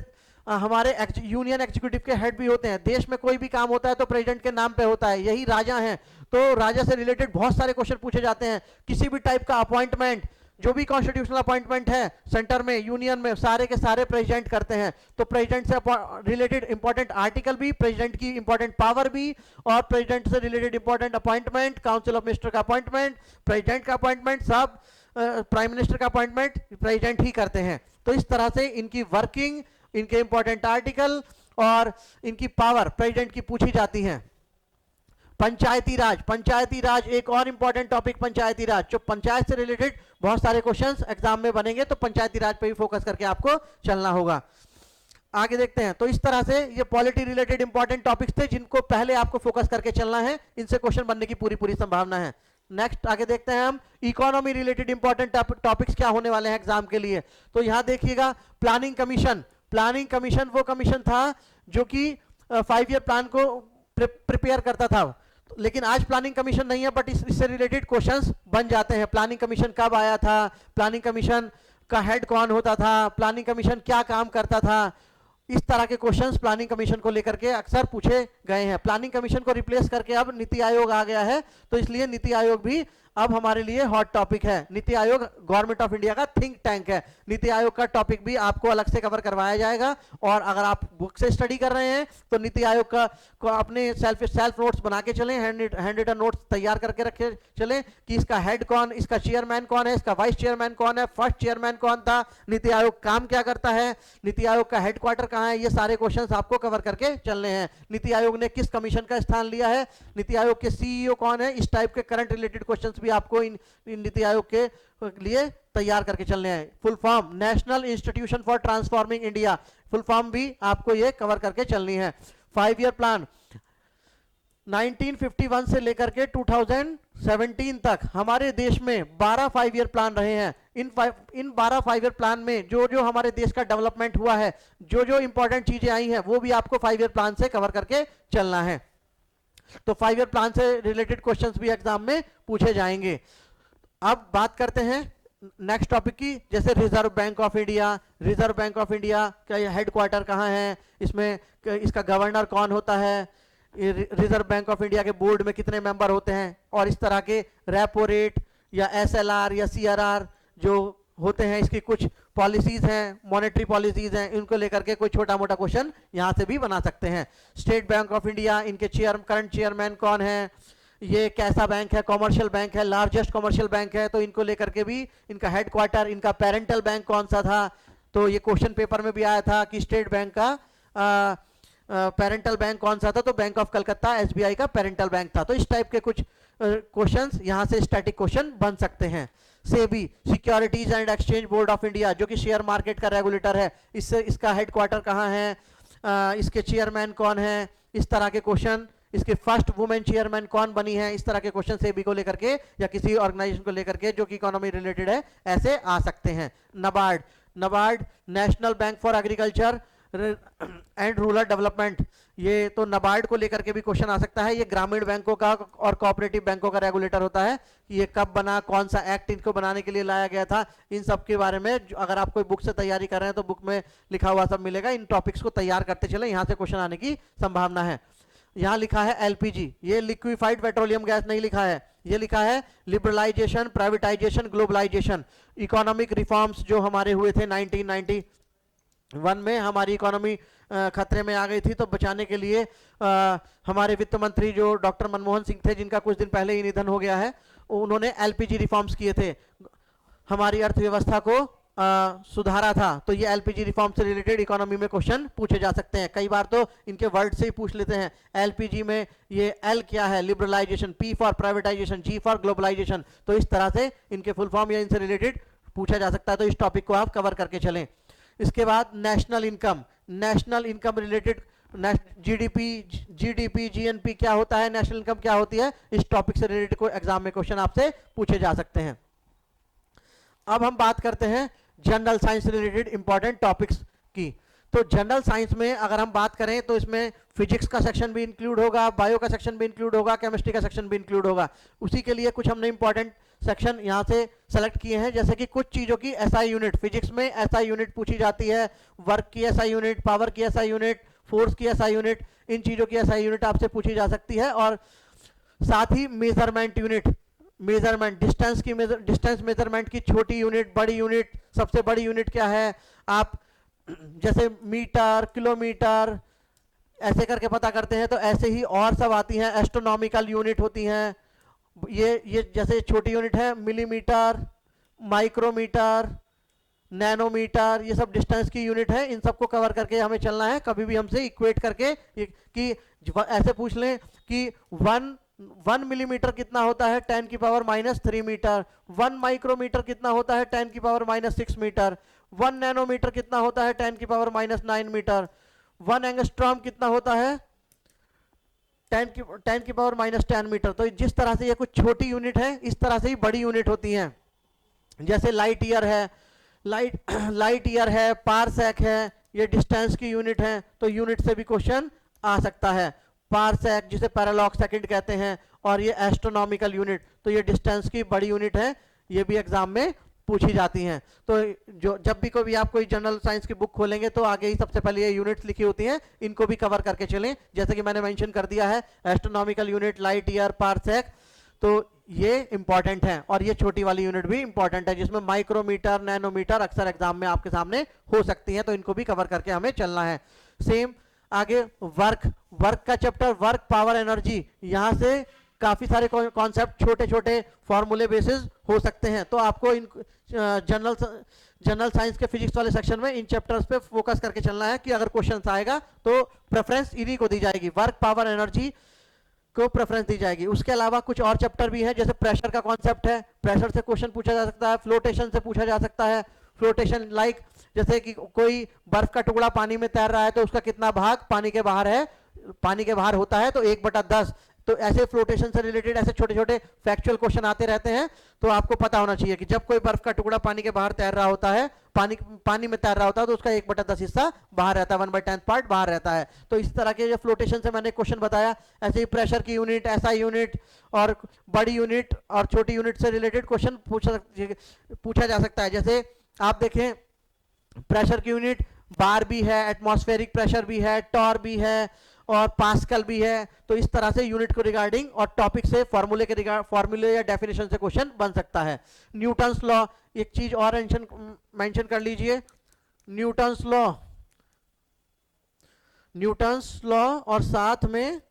हमारे यूनियन एग्जीक्यूटिव के हेड भी होते हैं। देश में कोई भी काम होता है तो प्रेसिडेंट के नाम पे होता है। यही राजा हैं, तो राजा से रिलेटेड बहुत सारे क्वेश्चन पूछे जाते हैं। किसी भी टाइप का अपॉइंटमेंट, जो भी कॉन्स्टिट्यूशनल अपॉइंटमेंट है सेंटर में, यूनियन में, सारे के सारे प्रेसिडेंट करते हैं। तो प्रेसिडेंट से रिलेटेड इंपॉर्टेंट आर्टिकल भी, प्रेसिडेंट की इंपॉर्टेंट पावर भी, और प्रेसिडेंट से related important appointment, council of minister का अपॉइंटमेंट, प्रेसिडेंट का अपॉइंटमेंट, सब प्राइम मिनिस्टर का अपॉइंटमेंट प्रेसिडेंट ही करते हैं। तो इस तरह से इनकी वर्किंग, इनके इंपॉर्टेंट आर्टिकल और इनकी पावर प्रेसिडेंट की पूछी जाती हैं। पंचायती राज, पंचायती राज एक और इंपॉर्टेंट टॉपिक, पंचायती राज। जो पंचायत से रिलेटेड बहुत सारे क्वेश्चंस एग्जाम में बनेंगे, तो पंचायती राज पे भी फोकस करके आपको चलना होगा। आगे देखते हैं। तो इस तरह से ये पॉलिटी रिलेटेड इंपॉर्टेंट टॉपिक्स थे जिनको पहले आपको फोकस करके चलना है। इनसे क्वेश्चन बनने की पूरी पूरी संभावना है। नेक्स्ट आगे देखते हैं हम, इकोनॉमी रिलेटेड इंपॉर्टेंट टॉपिक्स क्या होने वाले हैं एग्जाम के लिए। तो यहां देखिएगा, प्लानिंग कमीशन। प्लानिंग कमीशन वो कमीशन था जो कि 5 ईयर प्लान को प्रिपेयर करता था, लेकिन आज प्लानिंग कमीशन नहीं है, बट इससे रिलेटेड क्वेश्चंस बन जाते हैं। प्लानिंग कमीशन कब आया था, प्लानिंग कमीशन का हेड कौन होता था, प्लानिंग कमीशन क्या काम करता था, इस तरह के क्वेश्चंस प्लानिंग कमीशन को लेकर के अक्सर पूछे गए हैं। प्लानिंग कमीशन को रिप्लेस करके अब नीति आयोग आ गया है, तो इसलिए नीति आयोग भी अब हमारे लिए हॉट टॉपिक है। NITI Aayog government of India का थिंक टैंक है। नीति आयोग का टॉपिक भी आपको अलग से कवर करवाया जाएगा। और अगर आप बुक से स्टडी कर रहे हैं तो नीति आयोग का को अपने सेल्फ नोट्स बना के चलें, हैंड रिटन नोट्स तैयार करके रखे चलें कि इसका हेड कौन, इसका चेयरमैन कौन है, इसका वाइस चेयरमैन कौन है, फर्स्ट चेयरमैन कौन था, नीति आयोग काम क्या करता है, नीति आयोग का हेडक्वार्टर कहाँ है। ये सारे क्वेश्चंस आपको कवर करके चलने हैं। नीति आयोग ने किस कमीशन का स्थान लिया है, नीति आयोग के सीईओ कौन है, इस टाइप के करंट रिलेटेड क्वेश्चंस भी आपको इन नीति आयोग के लिए तैयार करके चलने हैं। Full form, national institution for transforming India, full form भी आपको ये कवर करके चलनी है। 5 ईयर प्लान 1951 से लेकर के 2017 तक हमारे देश में 12 5 ईयर प्लान रहे हैं। इन 12 5 ईयर प्लान में जो जो हमारे देश का डेवलपमेंट हुआ है, जो जो इंपॉर्टेंट चीजें आई हैं, वो भी आपको 5 ईयर प्लान से कवर करके चलना है। तो 5 ईयर प्लान से रिलेटेड क्वेश्चंस भी एग्जाम में पूछे जाएंगे। अब बात करते हैं नेक्स्ट टॉपिक की, जैसे reserve bank of India. Reserve bank of India का हेडक्वार्टर कहाँ है, इसमें इसका गवर्नर कौन होता है, रिजर्व बैंक ऑफ इंडिया के बोर्ड में कितने मेंबर होते हैं, और इस तरह के रेपो रेट या एसएलआर या सीआरआर जो होते हैं, इसकी कुछ पॉलिसीज हैं, मॉनेटरी पॉलिसीज हैं, इनको लेकर के कोई छोटा मोटा क्वेश्चन यहां से भी बना सकते हैं। स्टेट बैंक ऑफ इंडिया, इनके करंट चेयरमैन कौन है, ये कैसा बैंक है, कॉमर्शियल बैंक है, लार्जेस्ट कॉमर्शियल बैंक है, तो इनको लेकर के भी इनका हेडक्वार्टर, इनका पेरेंटल बैंक कौन सा था। तो ये क्वेश्चन पेपर में भी आया था कि स्टेट बैंक का पेरेंटल बैंक कौन सा था, तो बैंक ऑफ कलकत्ता एसबीआई का पेरेंटल बैंक था। तो इस टाइप के कुछ क्वेश्चंस यहां से स्टैटिक क्वेश्चन बन सकते हैं। SEBI, securities and exchange board of India, जो कि शेयर मार्केट का रेगुलेटर है, इससे इसका हेडक्वार्टर कहाँ है, इसके चेयरमैन कौन है, इस तरह के क्वेश्चन, इसके फर्स्ट वुमेन चेयरमैन कौन बनी है, इस तरह के क्वेश्चन सेबी को लेकर के या किसी ऑर्गेनाइजेशन को लेकर के जो कि इकोनॉमी रिलेटेड है, ऐसे आ सकते हैं। NABARD, NABARD national bank for agriculture and rural development, ये तो नबार्ड को लेकर के भी क्वेश्चन आ सकता है। ये ग्रामीण बैंकों का और कोऑपरेटिव बैंकों का रेगुलेटर होता है। ये कब बना, कौन सा एक्ट इनको बनाने के लिए लाया गया था, इन सब के बारे में अगर आप कोई बुक से तैयारी कर रहे हैं तो बुक में लिखा हुआ सब मिलेगा। इन टॉपिक्स को तैयार करते चले, यहाँ से क्वेश्चन आने की संभावना है। यहाँ लिखा है एलपीजी, ये लिक्विफाइड पेट्रोलियम गैस नहीं लिखा है, ये लिखा है liberalisation, privatisation, globalisation, economic reforms जो हमारे हुए थे 1991 में। हमारी इकोनॉमी खतरे में आ गई थी, तो बचाने के लिए हमारे वित्त मंत्री जो डॉक्टर मनमोहन सिंह थे, जिनका कुछ दिन पहले ही निधन हो गया है, उन्होंने एलपीजी रिफॉर्म्स किए थे, हमारी अर्थव्यवस्था को सुधारा था। तो ये एलपीजी रिफॉर्म से रिलेटेड इकोनॉमी में क्वेश्चन पूछे जा सकते हैं। कई बार तो इनके वर्ड से ही पूछ लेते हैं। एलपीजी में ये एल क्या है, liberalisation, P for privatisation, G for globalisation, तो इस तरह से इनके फुल फॉर्म या इनसे रिलेटेड पूछा जा सकता है। तो इस टॉपिक को आप कवर करके चलें। इसके बाद national income, national income related GDP, GNP क्या होता है, नेशनल इनकम क्या होती है, इस टॉपिक से रिलेटेड कोई एग्जाम में क्वेश्चन आपसे पूछे जा सकते हैं। अब हम बात करते हैं general science related important topics की। तो जनरल साइंस में अगर हम बात करें तो इसमें फिजिक्स का सेक्शन भी इंक्लूड होगा, बायो का सेक्शन भी इंक्लूड होगा, केमिस्ट्री का सेक्शन भी इंक्लूड होगा। उसी के लिए कुछ हमने इंपॉर्टेंट सेक्शन यहाँ से सेलेक्ट किए हैं, जैसे कि कुछ चीजों की एसआई यूनिट, फिजिक्स में एसआई यूनिट पूछी जाती है, वर्क की एसआई यूनिट, पावर की एसआई यूनिट, फोर्स की एसआई यूनिट, इन चीजों की एसआई यूनिट आपसे पूछी जा सकती है। और साथ ही मेजरमेंट यूनिट, मेजरमेंट डिस्टेंस की डिस्टेंस मेजरमेंट की छोटी यूनिट, बड़ी यूनिट, सबसे बड़ी यूनिट क्या है, आप जैसे मीटर, किलोमीटर ऐसे करके पता करते हैं, तो ऐसे ही और सब आती हैं। एस्ट्रोनॉमिकल यूनिट होती हैं, ये जैसे छोटी यूनिट है मिलीमीटर, माइक्रोमीटर, नैनोमीटर, ये सब डिस्टेंस की यूनिट है। इन सबको कवर करके हमें चलना है। कभी भी हमसे इक्वेट करके कि ऐसे पूछ लें कि 1 मिलीमीटर कितना होता है 10 की पावर -3 मीटर, 1 माइक्रोमीटर कितना होता है 10 की पावर -6 मीटर, 1 नैनोमीटर कितना होता है 10 की पावर -9 मीटर, 1 एंगस्ट्रॉम कितना होता है 10 की पावर -10 मीटर। तो जिस तरह से ये कुछ छोटी यूनिट है, इस तरह से ही बड़ी यूनिट होती हैं। जैसे लाइट ईयर है, लाइट ईयर है, पारसेक है, ये डिस्टेंस की यूनिट है। तो यूनिट से भी क्वेश्चन आ सकता है। पारसेक जिसे पैरालॉग सेकंड कहते हैं, और ये एस्ट्रोनॉमिकल यूनिट, तो ये डिस्टेंस की बड़ी यूनिट है, ये भी एग्जाम में पूछी जाती हैं। तो जो जब भी कोई आप कोई जनरल साइंस की बुक खोलेंगे तो आगे ही सबसे पहले ये यूनिट्स लिखी होती हैं, इनको भी कवर करके चलें। जैसे कि मैंने मेंशन कर दिया है, astronomical unit, light year, parsec, तो ये इंपॉर्टेंट है। और ये छोटी वाली यूनिट भी इंपॉर्टेंट है, जिसमें माइक्रोमीटर, नैनोमीटर अक्सर एग्जाम में आपके सामने हो सकती हैं, तो इनको भी कवर करके हमें चलना है। सेम आगे वर्क का चैप्टर, वर्क, पावर, एनर्जी, यहां से काफी सारे कॉन्सेप्ट छोटे छोटे फॉर्मूले बेसिस हो सकते हैं। तो आपको इन जनरल साइंस के फिजिक्स वाले सेक्शन में इन चैप्टर्स पे फोकस करके चलना है कि अगर क्वेश्चन आएगा तो प्रेफरेंस इन्हीं को दी जाएगी, वर्क, पावर, एनर्जी को प्रेफरेंस दी जाएगी। उसके अलावा कुछ और चैप्टर भी है, जैसे प्रेशर का कॉन्सेप्ट है, प्रेशर से क्वेश्चन पूछा जा सकता है, फ्लोटेशन से पूछा जा सकता है। फ्लोटेशन लाइक जैसे कि कोई बर्फ का टुकड़ा पानी में तैर रहा है तो उसका कितना भाग पानी के बाहर है, पानी के बाहर होता है, तो 1/10। तो ऐसे फ्लोटेशन से रिलेटेड ऐसे छोटे छोटे फैक्चुअल क्वेश्चन आते रहते हैं। तो आपको पता होना चाहिए कि जब कोई बर्फ का टुकड़ा पानी के बाहर तैर रहा होता है, पानी में तैर रहा होता है, तो उसका 1/10 हिस्सा बाहर रहता है, 1/10 पार्ट बाहर रहता है। तो इस तरह के जो फ्लोटेशन से मैंने क्वेश्चन बताया, ऐसे ही प्रेशर की यूनिट, एसआई यूनिट और बड़ी यूनिट और छोटी यूनिट से रिलेटेड क्वेश्चन पूछा जा सकता है। जैसे आप देखें, प्रेशर की यूनिट बार भी है, एटमॉस्फेरिक प्रेशर भी है, टॉर भी है और पास्कल भी है। तो इस तरह से यूनिट को रिगार्डिंग और टॉपिक से फॉर्मूले या डेफिनेशन से क्वेश्चन बन सकता है। न्यूटन्स लॉ, एक चीज और मेंशन कर लीजिए, न्यूटन्स लॉ और साथ में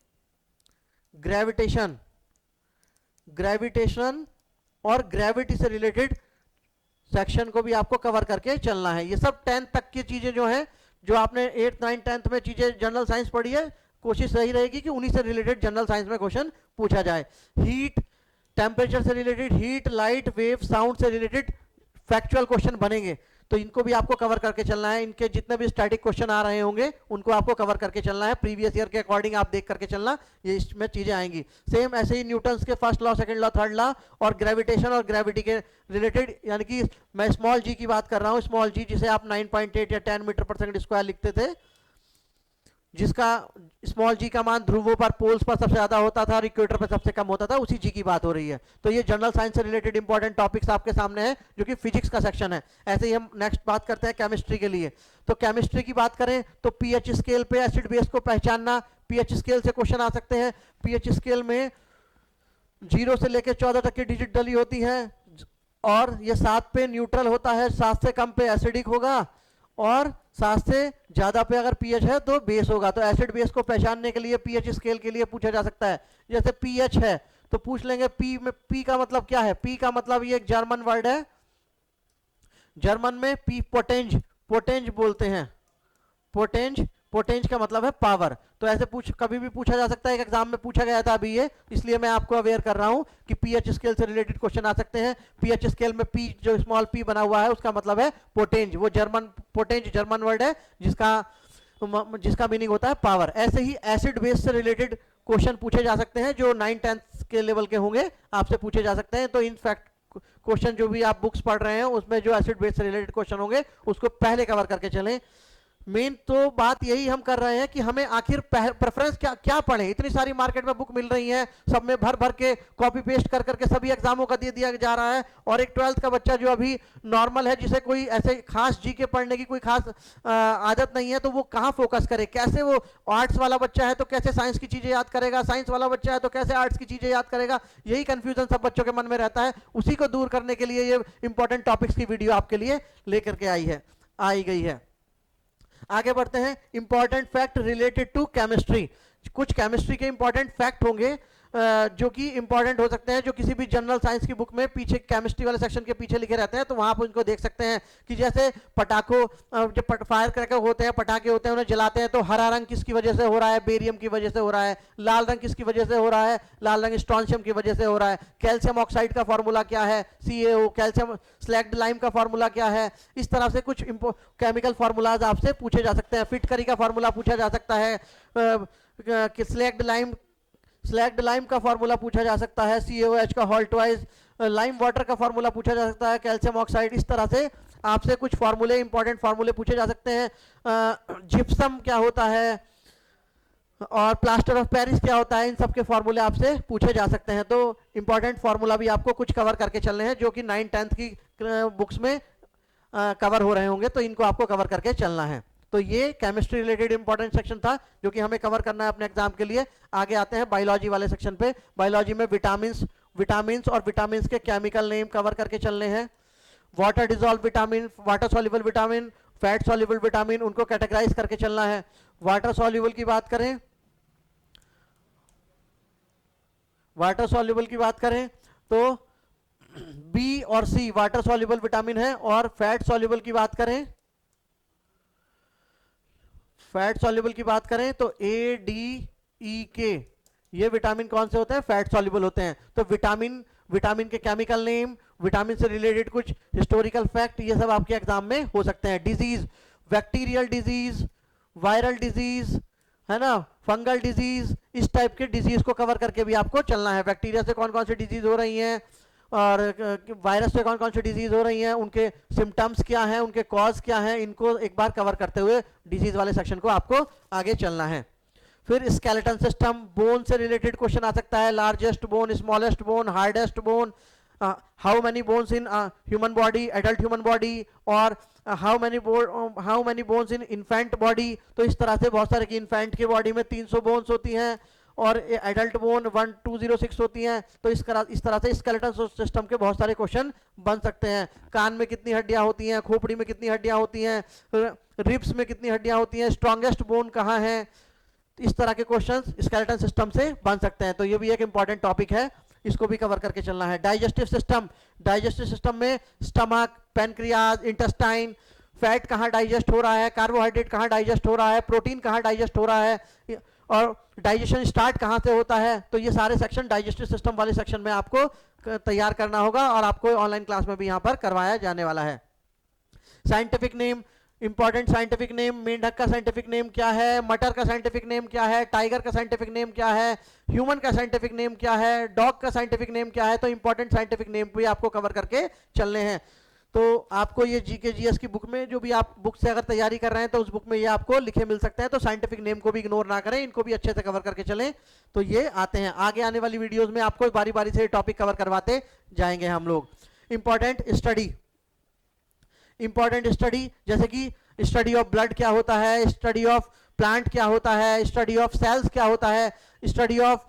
ग्रेविटेशन और ग्रेविटी से रिलेटेड सेक्शन को भी आपको कवर करके चलना है। ये सब 10th तक की चीजें जो हैं, जो आपने 8th 9th 10th में चीजें जनरल साइंस पढ़ी है, कोशिश सही रहेगी कि उन्हीं से रिलेटेड जनरल साइंस में क्वेश्चन पूछा जाए। हीट, टेम्परेचर से related, heat, light, wave, sound से रिलेटेड फैक्चुअल क्वेश्चन बनेंगे, तो इनको भी आपको कवर करके चलना है। इनके जितने भी स्टैटिक क्वेश्चन आ रहे होंगे उनको आपको कवर करके चलना है, प्रीवियस ईयर के अकॉर्डिंग आप देख करके चलना, ये इसमें चीजें आएंगी। सेम ऐसे ही न्यूटन्स के first law, second law, third law और ग्रेविटेशन और ग्रेविटी के रिलेटेड, यानी कि मैं स्मॉल जी की बात कर रहा हूं, स्मॉल जी जिसे आप 9.8 या 10 मीटर पर सेकंड स्क्वायर लिखते थे, जिसका स्मॉल जी का मान ध्रुवों पर, पोल्स पर सबसे ज्यादा होता था और इक्वेटर पर सबसे कम होता था, उसी जी की बात हो रही है। तो ये जनरल साइंस से रिलेटेड इंपॉर्टेंट टॉपिक्स आपके सामने है, जो कि फिजिक्स का सेक्शन है। ऐसे ही हम नेक्स्ट बात करते हैं केमिस्ट्री के लिए। तो केमिस्ट्री की बात करें तो पीएच स्केल पे एसिड बेस को पहचानना, पीएच स्केल से क्वेश्चन आ सकते हैं। पीएच स्केल में 0 से लेकर 14 तक की डिजिट डली होती है, और ये 7 पे न्यूट्रल होता है, 7 से कम पे एसिडिक होगा, और 7 से ज्यादा पे अगर पीएच है तो बेस होगा। तो एसिड बेस को पहचानने के लिए पीएच स्केल के लिए पूछा जा सकता है। जैसे पीएच है तो पूछ लेंगे पी में, पी का मतलब क्या है? पी का मतलब ये एक जर्मन वर्ड है, जर्मन में पी पोटेंज, पोटेंज बोलते हैं, पोटेंज, पोटेंज का मतलब है पावर। तो ऐसे कभी भी पूछा जा सकता है, एक एग्जाम में पूछा गया था अभी ये, इसलिए मैं आपको अवेयर कर रहा हूं कि पीएच स्केल से रिलेटेड क्वेश्चन आ सकते हैं। पीएच स्केल में पी, जो स्मॉल पी बना हुआ है, उसका मतलब है पोटेंज, वो जर्मन, पोटेंज जर्मन वर्ड है जिसका मीनिंग होता है पावर। ऐसे ही एसिड बेस से रिलेटेड क्वेश्चन पूछे जा सकते हैं, जो 9-10 के लेवल के होंगे आपसे पूछे जा सकते हैं। तो इनफैक्ट क्वेश्चन जो भी आप बुक्स पढ़ रहे हैं उसमें जो एसिड बेस से रिलेटेड क्वेश्चन होंगे उसको पहले कवर करके चलें। मेन तो बात यही हम कर रहे हैं कि हमें आखिर प्रेफरेंस क्या पढ़े। इतनी सारी मार्केट में बुक मिल रही हैं, सब में भर भर के कॉपी पेस्ट कर करके सभी एग्जामों का दे दिया जा रहा है, और एक 12th का बच्चा जो अभी नॉर्मल है, जिसे कोई ऐसे खास जीके पढ़ने की कोई खास आदत नहीं है, तो वो कहाँ फोकस करे? कैसे वो आर्ट्स वाला बच्चा है तो कैसे साइंस की चीजें याद करेगा, साइंस वाला बच्चा है तो कैसे आर्ट्स की चीजें याद करेगा? यही कंफ्यूजन सब बच्चों के मन में रहता है। उसी को दूर करने के लिए ये इंपॉर्टेंट टॉपिक्स की वीडियो आपके लिए लेकर के आई गई है। आगे बढ़ते हैं। Important fact related to chemistry, कुछ केमिस्ट्री के इंपॉर्टेंट फैक्ट होंगे जो कि इंपॉर्टेंट हो सकते हैं, जो किसी भी जनरल साइंस की बुक में पीछे केमिस्ट्री वाले सेक्शन के पीछे लिखे रहते हैं, तो वहां पर उनको देख सकते हैं कि जैसे पटाखों, जब फायर क्रैकर होते हैं, पटाखे होते हैं, उन्हें जलाते हैं तो हरा रंग किसकी वजह से हो रहा है? बेरियम की वजह से हो रहा है। लाल रंग किसकी वजह से हो रहा है? लाल रंग स्ट्रॉन्शियम की वजह से हो रहा है। कैल्शियम ऑक्साइड का फॉर्मूला क्या है? CaO। कैल्शियम स्लैग्ड लाइम का फॉर्मूला क्या है? इस तरह से कुछ केमिकल फॉर्मूलाज आपसे पूछे जा सकते हैं। फिटकरी का फॉर्मूला पूछा जा सकता है, स्लैग्ड लाइम का फॉर्मूला पूछा जा सकता है, CaOH का हॉल्ट वाइज, लाइम वाटर का फॉर्मूला पूछा जा सकता है, कैल्शियम ऑक्साइड। इस तरह से आपसे कुछ फॉर्मूले, इंपॉर्टेंट फॉर्मूले पूछे जा सकते हैं। जिप्सम क्या होता है और प्लास्टर ऑफ पेरिस क्या होता है, इन सब के फॉर्मूले आपसे पूछे जा सकते हैं। तो इंपॉर्टेंट फॉर्मूला भी आपको कुछ कवर करके चलने हैं, जो कि 9-10 की बुक्स में कवर हो रहे होंगे, तो इनको आपको कवर करके चलना है। तो ये केमिस्ट्री रिलेटेड इंपॉर्टेंट सेक्शन था जो कि हमें कवर करना है अपने एग्जाम के लिए। आगे आते हैं बायोलॉजी वाले सेक्शन पे। बायोलॉजी में विटामिन्स और विटामिन्स के केमिकल नेम कवर करके चलने हैं। Water dissolve vitamin, water soluble vitamin, fat soluble vitamin, उनको कैटेगराइज करके चलना है। वाटर सॉल्युबल की बात करें, तो बी और सी वाटर सॉल्युबल विटामिन है, और फैट सॉल्युबल की बात करें, तो A, D, E, K, ये विटामिन कौन से होते हैं? फैट सॉल्युबल होते हैं। तो विटामिन के केमिकल नेम, विटामिन से रिलेटेड कुछ हिस्टोरिकल फैक्ट, ये सब आपके एग्जाम में हो सकते हैं। Disease, bacterial disease, viral disease, है ना, फंगल डिजीज, इस टाइप के डिजीज को कवर करके भी आपको चलना है। बैक्टीरिया से कौन कौन सी डिजीज हो रही हैं और वायरस से कौन कौन सी डिजीज हो रही हैं, उनके सिम्टम्स क्या हैं, उनके कॉज क्या हैं, इनको एक बार कवर करते हुए डिजीज वाले सेक्शन को आपको आगे चलना है। फिर स्केलेटन सिस्टम, बोन से रिलेटेड क्वेश्चन आ सकता है। Largest bone, smallest bone, hardest bone, how many bones in human body, adult human body, और how many bones in infant body. तो इस तरह से बहुत सारे की इन्फेंट की बॉडी में 300 बोन्स होती हैं और एडल्ट बोन 1206 होती हैं। तो इस तरह से स्केलेटन सिस्टम के बहुत सारे क्वेश्चन बन सकते हैं। कान में कितनी हड्डियां होती हैं, खोपड़ी में कितनी हड्डियां होती हैं, रिब्स में कितनी हड्डियां होती हैं, स्ट्रॉन्गेस्ट बोन कहाँ है, इस तरह के क्वेश्चंस स्केलेटन सिस्टम से बन सकते हैं। तो ये भी एक इंपॉर्टेंट टॉपिक है, इसको भी कवर करके चलना है। डाइजेस्टिव सिस्टम में स्टमक, पैनक्रियाज, इंटेस्टाइन, फैट कहाँ डाइजेस्ट हो रहा है, कार्बोहाइड्रेट कहाँ डाइजेस्ट हो रहा है, प्रोटीन कहाँ डाइजेस्ट हो रहा है, और डाइजेशन स्टार्ट कहाँ से होता है, तो ये सारे सेक्शन डाइजेस्टिव सिस्टम वाले सेक्शन में आपको तैयार करना होगा और आपको ऑनलाइन क्लास में भी यहाँ पर करवाया जाने वाला है। Scientific name, important scientific name, मेंढक का साइंटिफिक नेम क्या है, मटर का साइंटिफिक नेम क्या है, टाइगर का साइंटिफिक नेम क्या है, ह्यूमन का साइंटिफिक नेम क्या है, डॉग का साइंटिफिक नेम क्या है, तो इंपॉर्टेंट साइंटिफिक नेम भी आपको कवर करके चलने हैं। तो आपको ये जीके जीएस की बुक में, जो भी आप बुक से अगर तैयारी कर रहे हैं तो उस बुक में ये आपको लिखे मिल सकते हैं, तो साइंटिफिक नेम को भी इग्नोर ना करें, इनको भी अच्छे से कवर करके चलें। तो ये आते हैं आगे आने वाली वीडियोस में, आपको बारी बारी से टॉपिक कवर करवाते जाएंगे हम लोग। इंपॉर्टेंट स्टडी, इंपॉर्टेंट स्टडी जैसे कि स्टडी ऑफ ब्लड क्या होता है, स्टडी ऑफ प्लांट क्या होता है, स्टडी ऑफ सेल्स क्या होता है, स्टडी ऑफ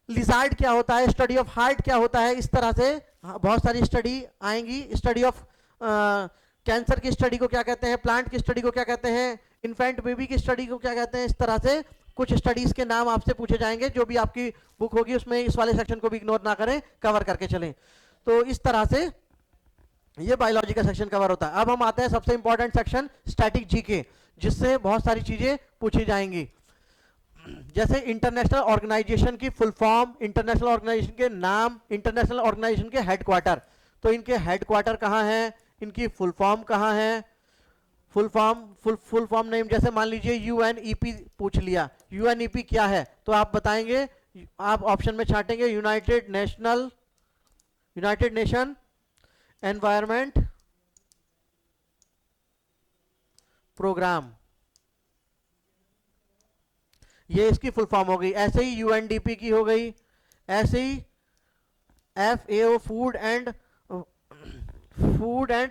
लिजार्ड क्या होता है, स्टडी ऑफ हार्ट क्या होता है, इस तरह से बहुत सारी स्टडी आएंगी। स्टडी ऑफ कैंसर की स्टडी को क्या कहते हैं, प्लांट की स्टडी को क्या कहते हैं, इन्फेंट बेबी की स्टडी को क्या कहते हैं, इस तरह से कुछ स्टडीज के नाम आपसे पूछे जाएंगे। जो भी आपकी बुक होगी उसमें इस वाले सेक्शन को भी इग्नोर ना करें, कवर करके चलें। तो इस तरह से ये बायोलॉजी का सेक्शन कवर होता है। अब हम आते हैं सबसे इंपॉर्टेंट सेक्शन स्टैटिक जीके, जिससे बहुत सारी चीजें पूछी जाएंगी। जैसे इंटरनेशनल ऑर्गेनाइजेशन की फुल फॉर्म, इंटरनेशनल ऑर्गेनाइजेशन के नाम, इंटरनेशनल ऑर्गेनाइजेशन के हेडक्वार्टर, तो इनके हेडक्वार्टर कहाँ हैं, इनकी फुल फॉर्म कहाँ है, फुल फॉर्म नेम, जैसे मान लीजिए यूएनईपी पूछ लिया, यूएनईपी क्या है, तो आप बताएंगे, आप ऑप्शन में छांटेंगे यूनाइटेड नेशन एनवायरमेंट प्रोग्राम, ये इसकी फुल फॉर्म हो गई। ऐसे ही यूएनडीपी की हो गई, ऐसे ही FAO food and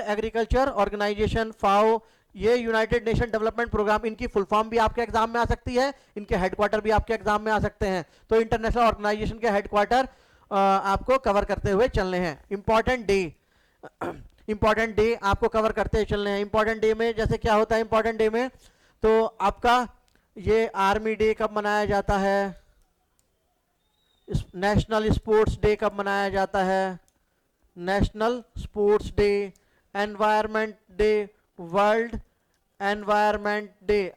agriculture organisation, FAO, ये यूनाइटेड नेशन डेवलपमेंट प्रोग्राम, इनकी फुल फॉर्म भी आपके एग्जाम में आ सकती है, इनके हेडक्वार्टर भी आपके एग्जाम में आ सकते हैं। तो इंटरनेशनल ऑर्गेनाइजेशन के हेडक्वार्टर आपको कवर करते हुए चलने हैं। इंपॉर्टेंट डे, इंपॉर्टेंट डे आपको कवर करते हुए चलने हैं। इंपॉर्टेंट डे में जैसे क्या होता है, इंपॉर्टेंट डे में तो आपका ये आर्मी डे कब मनाया जाता है, नेशनल स्पोर्ट्स डे कब मनाया जाता है, national sports day, environment day, world environment day,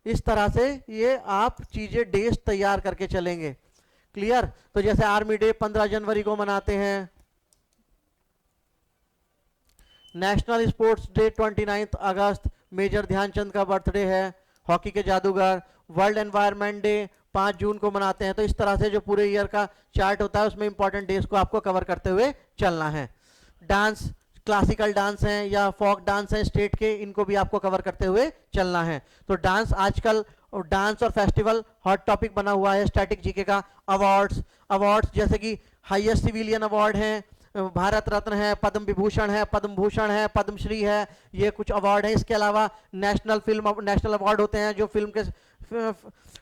इस तरह से ये आप चीजें डेज तैयार करके चलेंगे। क्लियर? तो जैसे आर्मी डे 15 जनवरी को मनाते हैं, नेशनल स्पोर्ट्स डे 29 अगस्त, मेजर ध्यानचंद का बर्थडे है, हॉकी के जादूगर। वर्ल्ड एनवायरनमेंट डे 5 जून को मनाते हैं। तो इस तरह से जो पूरे ईयर का चार्ट होता है उसमें इंपॉर्टेंट डेज को आपको कवर करते हुए चलना है। डांस, क्लासिकल डांस हैं या फोक डांस हैं स्टेट के, इनको भी आपको कवर करते हुए चलना है। तो डांस आजकल, डांस और फेस्टिवल हॉट टॉपिक बना हुआ है स्टैटिक जीके का। अवार्ड्स जैसे कि हाईएस्ट सिविलियन अवार्ड हैं, भारत रत्न है, पद्म विभूषण है, पद्म भूषण है, पद्मश्री है, ये कुछ अवार्ड है। इसके अलावा नेशनल अवार्ड होते हैं जो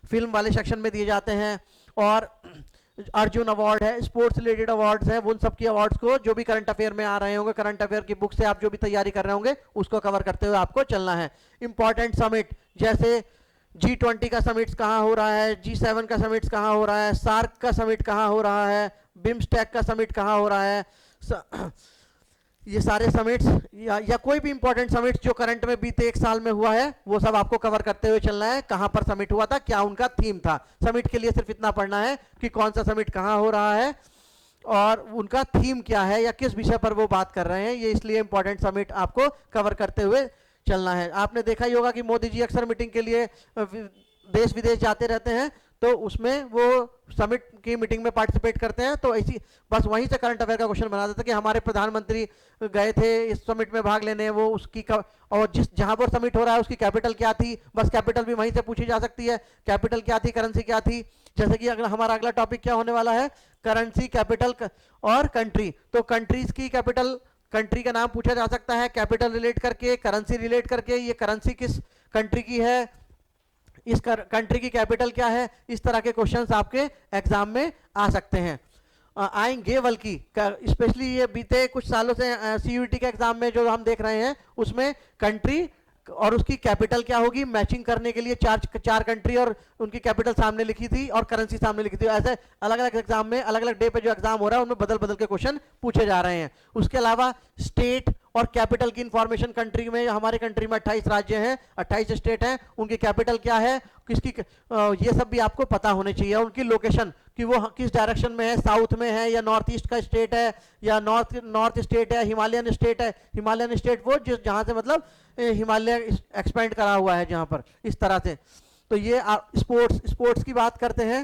फिल्म वाले सेक्शन में दिए जाते हैं, और अर्जुन अवार्ड है, स्पोर्ट्स रिलेटेड अवार्ड्स हैं। उन सब की अवार्ड्स को जो भी करंट अफेयर में आ रहे होंगे, करंट अफेयर की बुक से आप जो भी तैयारी कर रहे होंगे उसको कवर करते हुए आपको चलना है। इंपॉर्टेंट समिट जैसे G20 का समिट कहाँ हो रहा है, G7 का समिट कहाँ हो रहा है, सार्क का समिट कहाँ हो रहा है, बिम्स्टेक का समिट कहाँ हो रहा है, ये सारे समिट्स या कोई भी इंपॉर्टेंट समिट जो करंट में बीते एक साल में हुआ है वो सब आपको कवर करते हुए चलना है। कहाँ पर समिट हुआ था, क्या उनका थीम था। समिट के लिए सिर्फ इतना पढ़ना है कि कौन सा समिट कहाँ हो रहा है और उनका थीम क्या है या किस विषय पर वो बात कर रहे हैं। ये इसलिए इंपॉर्टेंट समिट आपको कवर करते हुए चलना है। आपने देखा ही होगा कि मोदी जी अक्सर मीटिंग के लिए देश विदेश जाते रहते हैं, तो उसमें वो समिट की मीटिंग में पार्टिसिपेट करते हैं। तो ऐसी बस वहीं से करंट अफेयर का क्वेश्चन बना देता है कि हमारे प्रधानमंत्री गए थे इस समिट में भाग लेने, वो उसकी और जहां पर समिट हो रहा है उसकी कैपिटल क्या थी, बस कैपिटल भी वहीं से पूछी जा सकती है। कैपिटल क्या थी, करेंसी क्या थी। जैसे कि अगला हमारा अगला टॉपिक क्या होने वाला है, करेंसी, कैपिटल और कंट्री। तो कंट्रीज की कैपिटल, कंट्री का नाम पूछा जा सकता है कैपिटल रिलेट करके, करेंसी रिलेट करके, ये करेंसी किस कंट्री की है, इस कंट्री की कैपिटल क्या है। इस तरह के क्वेश्चंस आपके एग्जाम में आ सकते हैं, आएंगे। बल्कि स्पेशली ये बीते कुछ सालों से सीयूईटी के एग्जाम में जो हम देख रहे हैं उसमें कंट्री और उसकी कैपिटल क्या होगी मैचिंग करने के लिए चार कंट्री और उनकी कैपिटल सामने लिखी थी और करेंसी सामने लिखी थी। ऐसे अलग अलग एग्जाम में अलग अलग डे पे जो एग्जाम हो रहा है उनमें बदल बदल के क्वेश्चन पूछे जा रहे हैं। उसके अलावा स्टेट और कैपिटल की इंफॉर्मेशन कंट्री में, हमारे कंट्री में 28 राज्य हैं, 28 स्टेट हैं, उनकी कैपिटल क्या है, किसकी ये सब भी आपको पता होने चाहिए। उनकी लोकेशन कि वो किस डायरेक्शन में है, साउथ में है या नॉर्थ ईस्ट का स्टेट है या नॉर्थ स्टेट है, हिमालयन स्टेट है। हिमालयन स्टेट वो जिस जहां से मतलब हिमालय एक्सपेंड करा हुआ है जहां पर, इस तरह से। तो ये स्पोर्ट्स की बात करते हैं।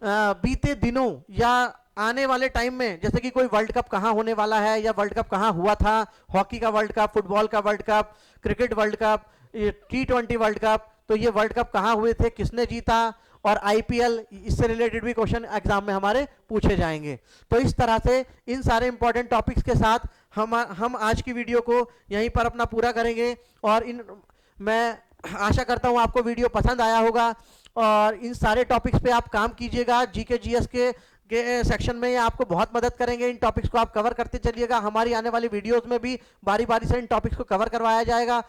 बीते दिनों या आने वाले टाइम में, जैसे कि कोई वर्ल्ड कप कहाँ होने वाला है या वर्ल्ड कप कहाँ हुआ था, हॉकी का वर्ल्ड कप, फुटबॉल का world cup, cricket world cup, T20 world cup, तो ये वर्ल्ड कप कहाँ हुए थे, किसने जीता, और आईपीएल, इससे रिलेटेड भी क्वेश्चन एग्जाम में हमारे पूछे जाएंगे। तो इस तरह से इन सारे इंपॉर्टेंट टॉपिक्स के साथ हम आज की वीडियो को यहीं पर अपना पूरा करेंगे। और मैं आशा करता हूं आपको वीडियो पसंद आया होगा और इन सारे टॉपिक्स पे आप काम कीजिएगा। जीके जीएस के सेक्शन में ये आपको बहुत मदद करेंगे। इन टॉपिक्स को आप कवर करते चलिएगा। हमारी आने वाली वीडियोस में भी बारी बारी से इन टॉपिक्स को कवर करवाया जाएगा।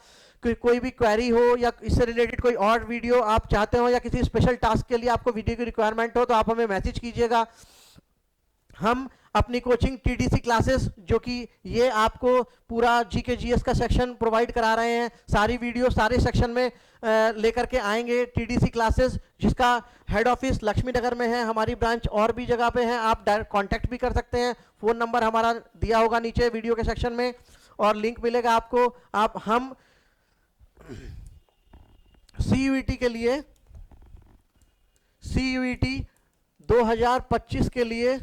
कोई भी क्वेरी हो या इससे रिलेटेड कोई और वीडियो आप चाहते हो या किसी स्पेशल टास्क के लिए आपको वीडियो की रिक्वायरमेंट हो, तो आप हमें मैसेज कीजिएगा। हम अपनी कोचिंग टीडीसी क्लासेस, जो कि ये आपको पूरा जीके जीएस का सेक्शन प्रोवाइड करा रहे हैं, सारी वीडियो सारे सेक्शन में लेकर के आएंगे। टीडीसी क्लासेस जिसका हेड ऑफिस लक्ष्मी नगर में है, हमारी ब्रांच और भी जगह पे है, आप डायरेक्ट कांटेक्ट भी कर सकते हैं। फ़ोन नंबर हमारा दिया होगा नीचे वीडियो के सेक्शन में और लिंक मिलेगा आपको। हम CUET के लिए, CUET 2025 के लिए